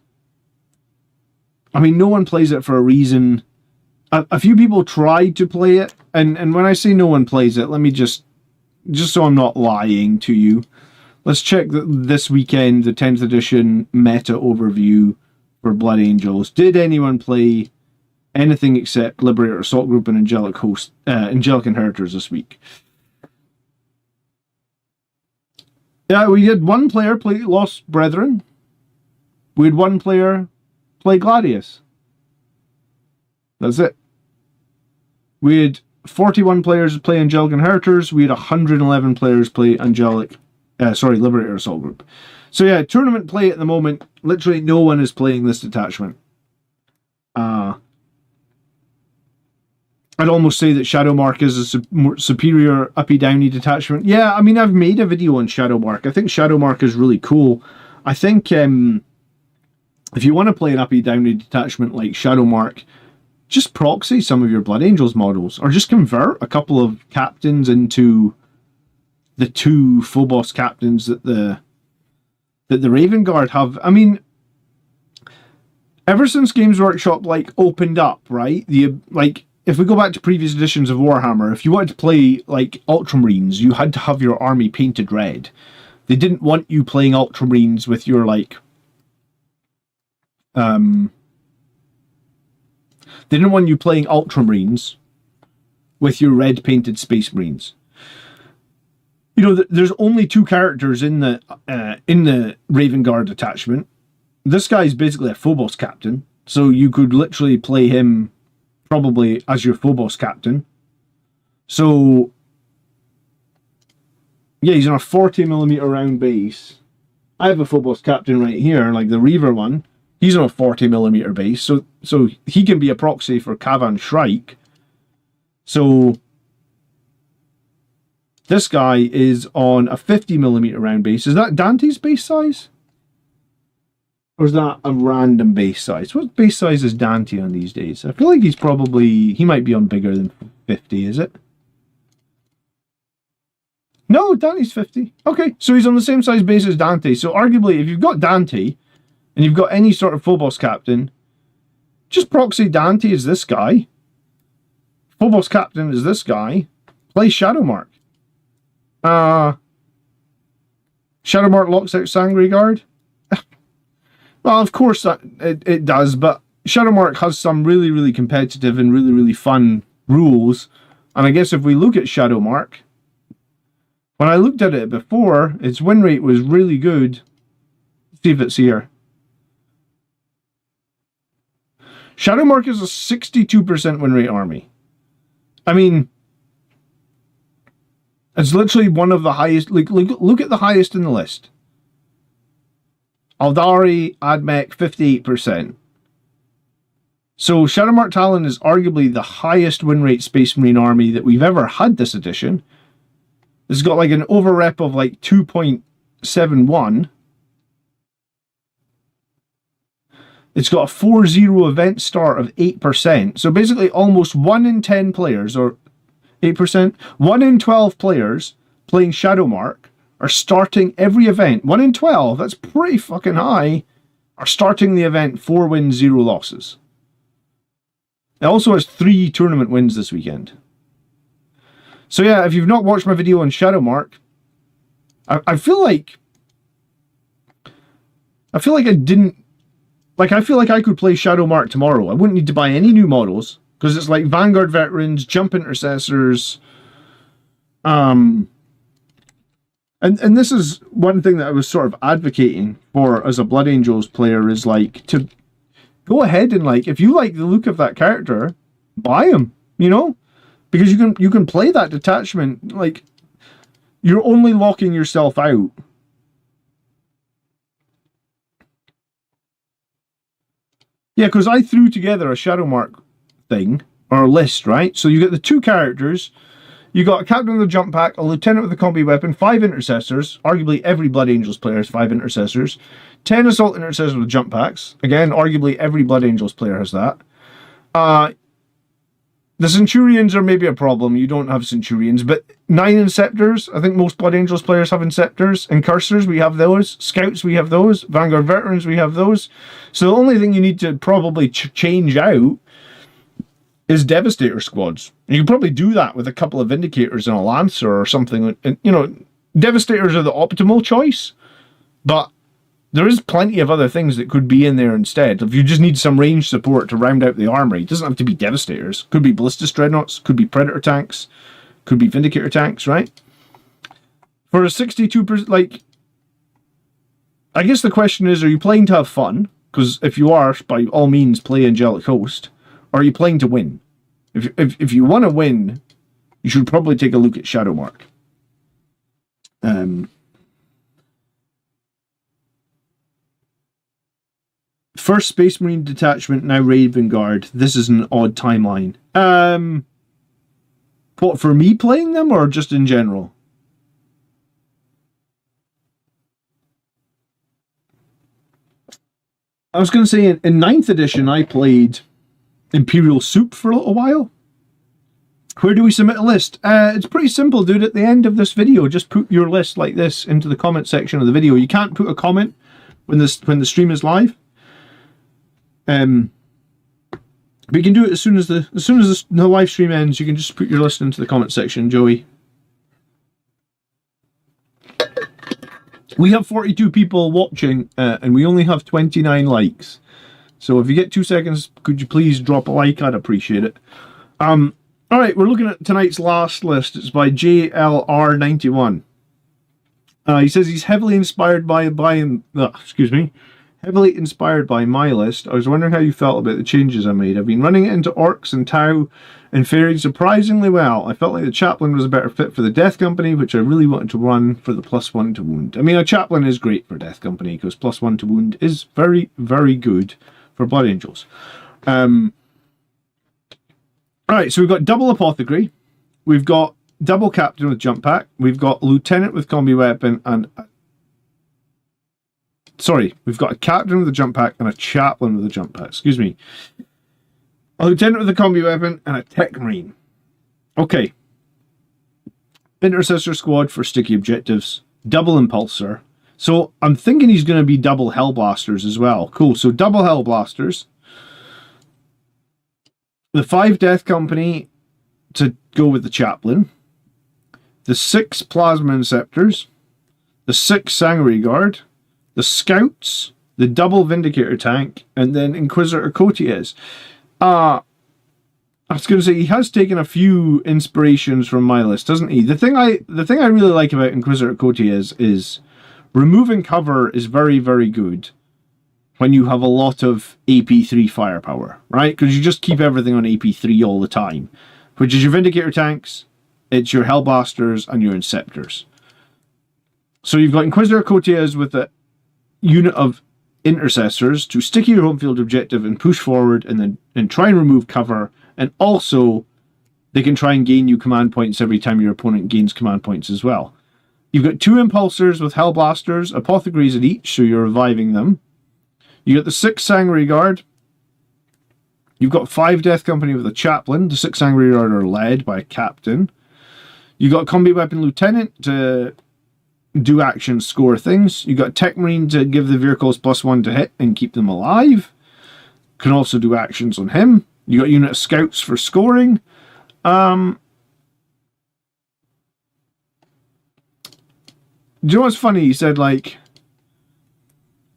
Speaker 2: mean, no one plays it for a reason. A few people tried to play it, and when I say no one plays it, let me just so I'm not lying to you, let's check this weekend, the 10th edition meta overview for Blood Angels. Did anyone play anything except Liberator Assault Group and Angelic Inheritors this week? Yeah, we had one player play Lost Brethren. We had one player play Gladius. That's it. We had 41 players play Angelic Inheritors. We had 111 players play Liberator Assault Group. So yeah, tournament play at the moment, literally no one is playing this detachment. I'd almost say that Shadowmark is a superior uppy-downy detachment. Yeah, I mean, I've made a video on Shadowmark. I think Shadowmark is really cool. I think if you want to play an uppy-downy detachment like Shadowmark, just proxy some of your Blood Angels models, or just convert a couple of captains into the 2 Phobos captains that the Raven Guard have. I mean, ever since Games Workshop opened up, right? If we go back to previous editions of Warhammer, if you wanted to play Ultramarines, you had to have your army painted red. They didn't want you playing Ultramarines with your they didn't want you playing Ultramarines with your red painted Space Marines. You know, there's only 2 characters in the Raven Guard attachment. This guy's basically a Phobos captain, so you could literally play him probably as your Phobos captain. So yeah, he's on a 40mm round base. I have a Phobos captain right here, like the Reaver one. He's on a 40mm base, so he can be a proxy for Kavan Shrike. So this guy is on a 50mm round base. Is that Dante's base size? Or is that a random base size? What base size is Dante on these days? I feel like he might be on bigger than 50, is it? No, Dante's 50. Okay, so he's on the same size base as Dante. So arguably, if you've got Dante, and you've got any sort of Phobos captain, just proxy Dante as this guy. Phobos captain is this guy. Play Shadowmark. Shadowmark locks out Sangre Guard. Well, of course it does, but Shadowmark has some really, really competitive and really, really fun rules. And I guess if we look at Shadowmark, when I looked at it before, its win rate was really good. Let's see if it's here. Shadowmark is a 62% win rate army. I mean, it's literally one of the highest. Look at the highest in the list. Aldari, Admech, 58%. So Shadowmark Talon is arguably the highest win rate Space Marine army that we've ever had this edition. It's got an overrep of 2.71. It's got a 4-0 event start of 8%. So basically almost 1 in 10 players, or 8%, 1 in 12 players playing Shadowmark are starting every event. 1 in 12, that's pretty fucking high, are starting the event 4 wins, 0 losses. It also has 3 tournament wins this weekend. So yeah, if you've not watched my video on Shadowmark, I feel like I didn't Like, I feel like I could play Shadowmark tomorrow. I wouldn't need to buy any new models, because it's like Vanguard Veterans, Jump Intercessors. And this is one thing that I was sort of advocating for as a Blood Angels player, is like to go ahead and, like, if you like the look of that character, buy him, you know? Because you can play that detachment. Like, you're only locking yourself out. Yeah, because I threw together a Shadowmark thing, or a list, right? So you get the 2 characters, you got a captain of the jump pack, a lieutenant with a combi weapon, 5 intercessors, arguably every Blood Angels player has 5 intercessors, 10 assault intercessors with jump packs, again, arguably every Blood Angels player has that. The Centurions are maybe a problem, you don't have Centurions, but 9 Inceptors, I think most Blood Angels players have Inceptors, and Cursors, we have those, Scouts, we have those, Vanguard Veterans, we have those. So the only thing you need to probably change out is Devastator squads. You can probably do that with a couple of Vindicators and a Lancer or something. And, you know, Devastators are the optimal choice, but there is plenty of other things that could be in there instead. If you just need some range support to round out the armory, it doesn't have to be Devastators. Could be Ballistus Dreadnoughts, could be Predator tanks, could be Vindicator tanks, right? For a 62%, like, I guess the question is, are you playing to have fun? Because if you are, by all means, play Angelic Host. Or are you playing to win? If you want to win, you should probably take a look at Shadowmark. First Space Marine detachment, now Raven Guard. This is an odd timeline. What, for me playing them, or just in general? I was going to say, in 9th edition, I played Imperial Soup for a little while. Where do we submit a list? It's pretty simple, dude. At the end of this video, just put your list like this into the comment section of the video. You can't put a comment when the stream is live. But you can do it as soon as the live stream ends. You can just put your list into the comment section, Joey. We have 42 people watching, and we only have 29 likes. So if you get 2 seconds, could you please drop a like? I'd appreciate it. Alright, we're looking at tonight's last list. It's by JLR91. He says he's heavily inspired by heavily inspired by my list. I was wondering how you felt about the changes I made. I've been running it into Orcs and Tau and faring surprisingly well. I felt like the Chaplain was a better fit for the Death Company, which I really wanted to run for the +1 to wound. I mean, a Chaplain is great for Death Company because +1 to wound is very, very good for Blood Angels. Alright, so we've got double Apothecary, we've got double Captain with jump pack, we've got Lieutenant with combi weapon, and we've got a Captain with a jump pack and a Chaplain with a jump pack, excuse me. A Lieutenant with a combi weapon and a Tech Marine. Okay. Intercessor squad for sticky objectives, double Impulsor. So I'm thinking he's going to be double Hellblasters as well. Cool, so double Hellblasters. The 5 Death Company to go with the Chaplain. The 6 Plasma Inceptors. The 6 Sangre Guard. The Scouts. The double Vindicator tank. And then Inquisitor Cotiers. I was going to say, he has taken a few inspirations from my list, doesn't he? The thing I really like about Inquisitor Cotiers is removing cover is very, very good when you have a lot of AP3 firepower, right? Because you just keep everything on AP3 all the time, which is your Vindicator tanks, it's your Hellblasters, and your Inceptors. So you've got Inquisitor Cotiers with a unit of Intercessors to stick your home field objective and push forward and try and remove cover, and also they can try and gain you command points every time your opponent gains command points as well. You've got 2 Impulsors with Hellblasters, Apothecaries at each, so you're reviving them. You got the 6 Sangre Guard. You've got 5 Death Company with a Chaplain. The 6 Sangre Guard are led by a Captain. You got Combi Weapon Lieutenant to do actions, score things. You got Tech Marine to give the vehicles +1 to hit and keep them alive. Can also do actions on him. You got unit of Scouts for scoring. Do you know what's funny? He said, like,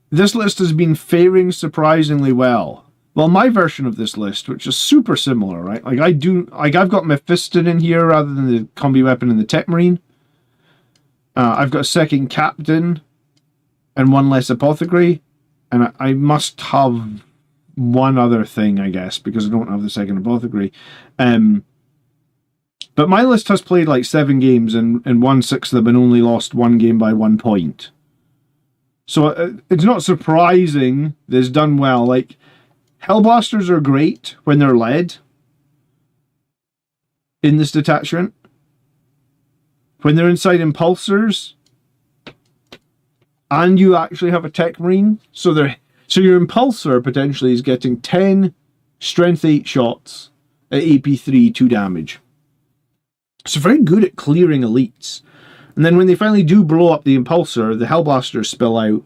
Speaker 2: this list has been faring surprisingly well. Well, my version of this list, which is super similar, right? Like I've got Mephiston in here rather than the combi weapon and the Tech Marine. I've got a second captain and one less apothecary, and I must have one other thing, I guess, because I don't have the second apothecary. But my list has played like 7 games and won 6 of them and only lost 1 game by 1 point. So it's not surprising that it's done well. Like, Hellblasters are great when they're led in this detachment. When they're inside Impulsors, and you actually have a Tech Marine, so your Impulsor potentially is getting 10 Strength 8 shots at AP3, 2 damage. So very good at clearing elites. And then when they finally do blow up the Impulsor, the Hellblasters spill out.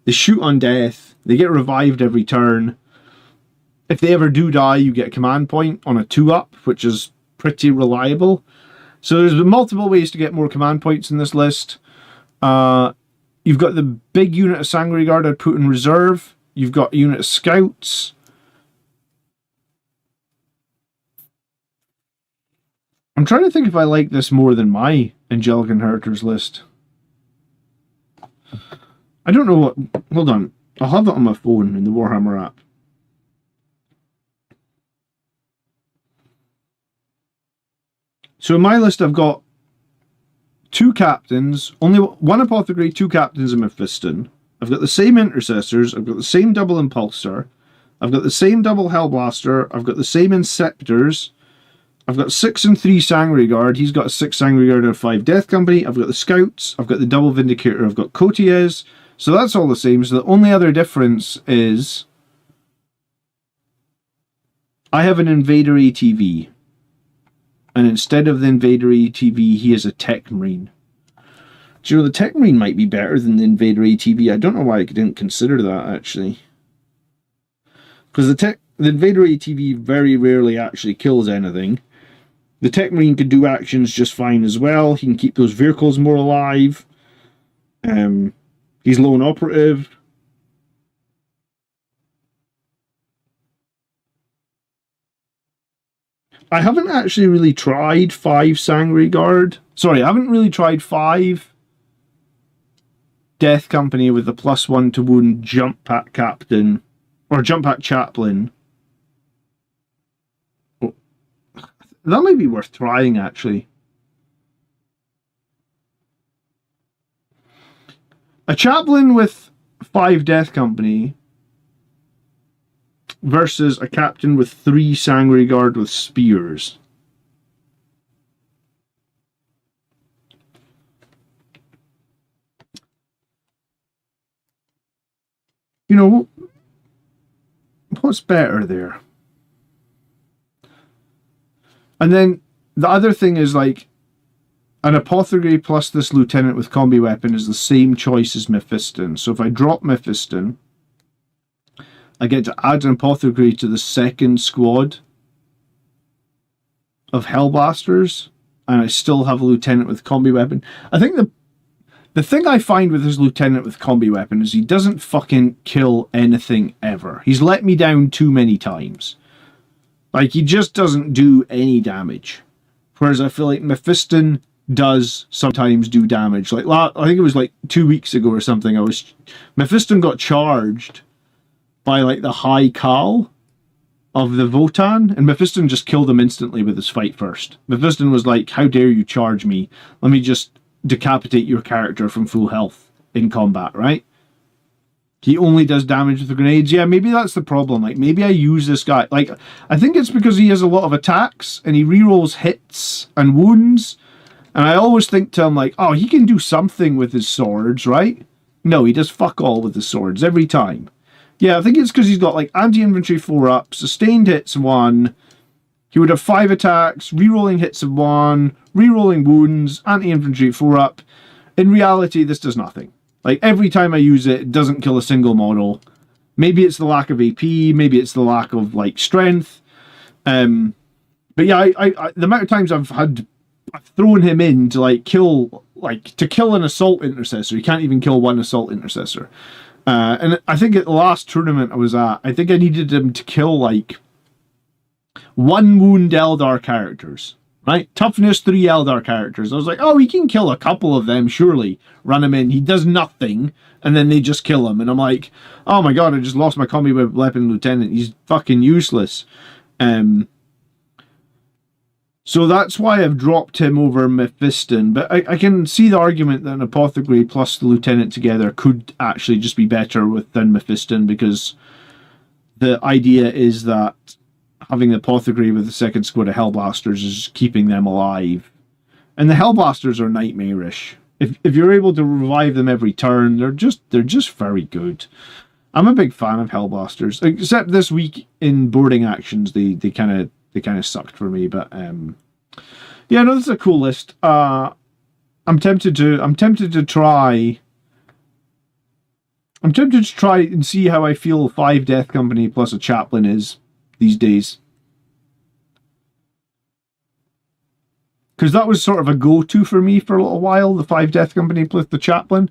Speaker 2: They shoot on death. They get revived every turn. If they ever do die, you get a command point on a 2-up, which is pretty reliable. So there's multiple ways to get more command points in this list. You've got the big unit of Sangre Guard I'd put in reserve. You've got a unit of Scouts. I'm trying to think if I like this more than my Angelic Inheritors list. I don't know what... Hold on. I'll have it on my phone in the Warhammer app. So in my list, I've got 2 captains, only 1 apothecary, 2 captains in Mephiston. I've got the same intercessors. I've got the same double impulsor. I've got the same double hellblaster. I've got the same inceptors. I've got 6 and 3 Sangre Guard. He's got a 6 Sangre Guard and a 5 Death Company. I've got the scouts. I've got the double vindicator. I've got Cotiez. So that's all the same. So the only other difference is I have an Invader ATV. And instead of the Invader ATV, he has a Tech Marine. Do you know, the Tech Marine might be better than the Invader ATV. I don't know why I didn't consider that, actually. Because the Invader ATV very rarely actually kills anything. The Tech Marine can do actions just fine as well. He can keep those vehicles more alive. He's lone operative. I haven't actually really tried 5 Sangre Guard. Sorry, I haven't really tried 5 Death Company with the +1 to wound Jump Pack Captain or Jump Pack Chaplain. Oh, that might be worth trying, actually. A Chaplain with 5 Death Company versus a captain with 3 Sangre Guard with spears. You know, what's better there? And then the other thing is, like, an apothecary plus this lieutenant with combi weapon is the same choice as Mephiston. So if I drop Mephiston, I get to add an apothecary to the second squad of Hellblasters, and I still have a lieutenant with combi weapon. I think the thing I find with his lieutenant with combi weapon is he doesn't fucking kill anything ever. He's let me down too many times. Like, he just doesn't do any damage. Whereas I feel like Mephiston does sometimes do damage. Like, I think it was like 2 weeks ago or something, Mephiston got charged by like the High Khal of the Votan, and Mephiston just killed him instantly with his fight first. Mephiston was like, how dare you charge me? Let me just decapitate your character from full health in combat, right? He only does damage with the grenades. Yeah, maybe that's the problem. Like, maybe I use this guy. Like, I think it's because he has a lot of attacks, and he rerolls hits and wounds, and I always think to him, like, oh, he can do something with his swords, right? No, he does fuck all with his swords every time. Yeah, I think it's because he's got like anti-infantry 4-up, sustained hits 1. He would have 5 attacks, rerolling hits of 1, rerolling wounds, anti-infantry 4-up. In reality, this does nothing. Like, every time I use it, it doesn't kill a single model. Maybe it's the lack of AP, maybe it's the lack of like strength. But yeah, I the amount of times I've thrown him in to like kill an assault intercessor. He can't even kill one assault intercessor. And I think at the last tournament I was at, I think I needed him to kill like 1 wound Eldar characters, right? Toughness 3 Eldar characters. I was like, oh, he can kill a couple of them, surely. Run him in. He does nothing, and then they just kill him. And I'm like, oh my god, I just lost my combi weapon lieutenant. He's fucking useless. So that's why I've dropped him over Mephiston. But I can see the argument that an Apothecary plus the Lieutenant together could actually just be better than Mephiston, because the idea is that having the Apothecary with the second squad of Hellblasters is keeping them alive. And the Hellblasters are nightmarish. If you're able to revive them every turn, they're just very good. I'm a big fan of Hellblasters, except this week in boarding actions they kind of sucked for me. But yeah, no, this is a cool list. I'm tempted to try and see how I feel 5 Death Company plus a Chaplain is these days. Because that was sort of a go-to for me for a little while, the 5 Death Company plus the Chaplain.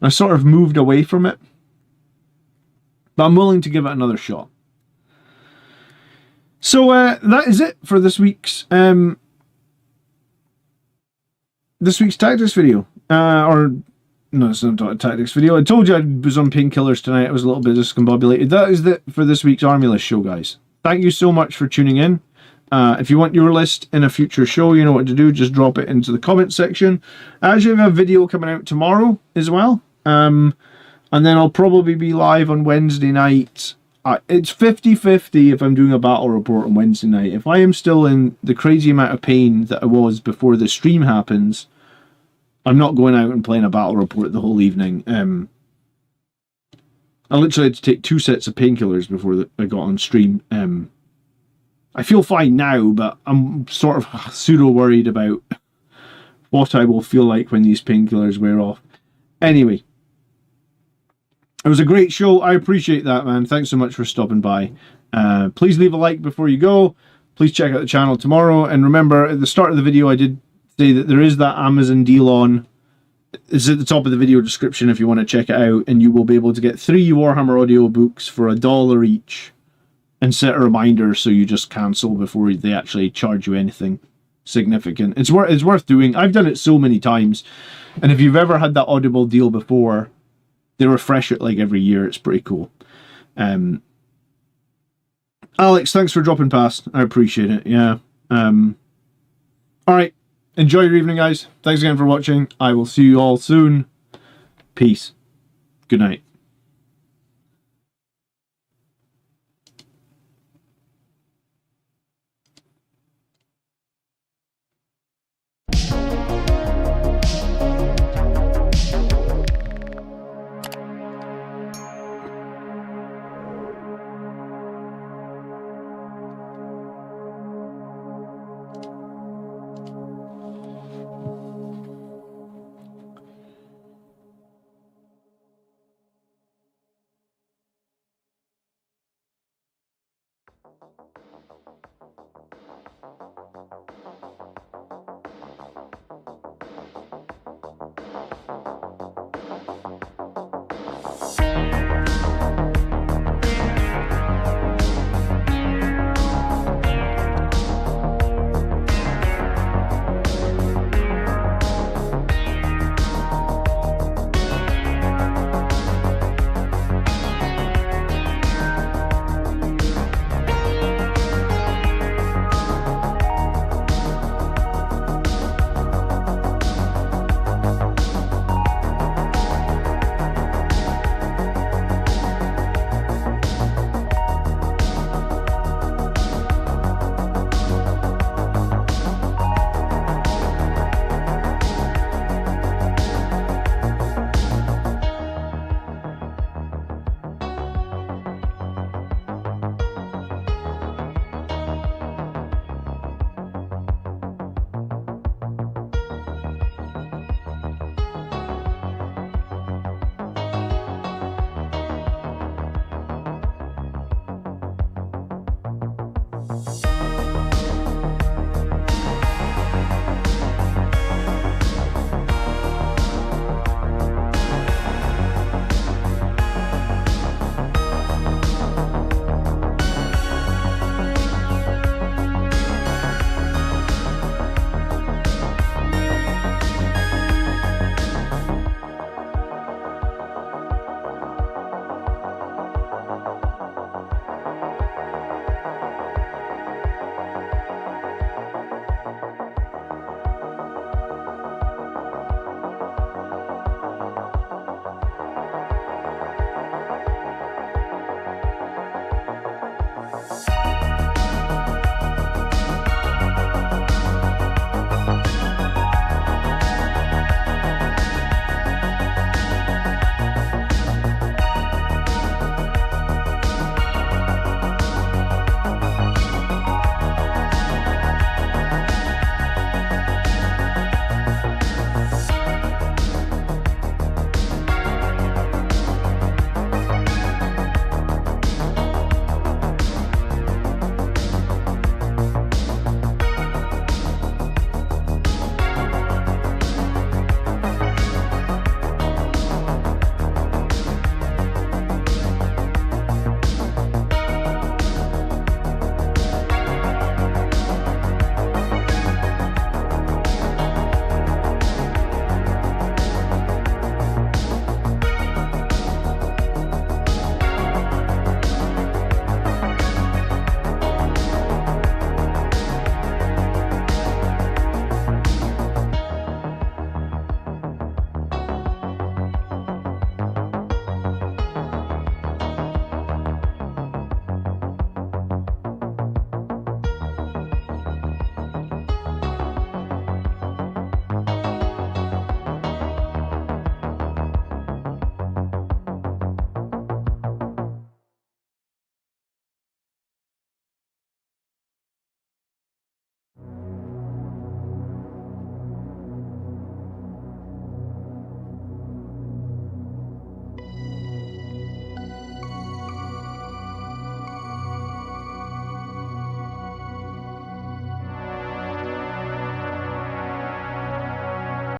Speaker 2: I sort of moved away from it. But I'm willing to give it another shot. So that is it for this week's tactics video. No, it's not a tactics video. I told you I was on painkillers tonight. I was a little bit discombobulated. That is it for this week's Army List show, guys. Thank you so much for tuning in. If you want your list in a future show, you know what to do. Just drop it into the comment section. I actually have a video coming out tomorrow as well. And then I'll probably be live on Wednesday night. It's 50-50 if I'm doing a battle report on Wednesday night. If I am still in the crazy amount of pain that I was before the stream happens, I'm not going out and playing a battle report the whole evening. I literally had to take 2 sets of painkillers before I got on stream. I feel fine now, but I'm sort of pseudo worried about what I will feel like when these painkillers wear off. Anyway, it was a great show. I appreciate that, man. Thanks so much for stopping by. Please leave a like before you go. Please check out the channel tomorrow. And remember, at the start of the video, I did say that there is that Amazon deal on. It's at the top of the video description if you want to check it out. And you will be able to get 3 Warhammer audiobooks for $1 each. And set a reminder so you just cancel before they actually charge you anything significant. It's worth doing. I've done it so many times. And if you've ever had that Audible deal before, they refresh it like every year. It's pretty cool. Alex, thanks for dropping past. I appreciate it. Yeah. Alright. Enjoy your evening, guys. Thanks again for watching. I will see you all soon. Peace. Good night.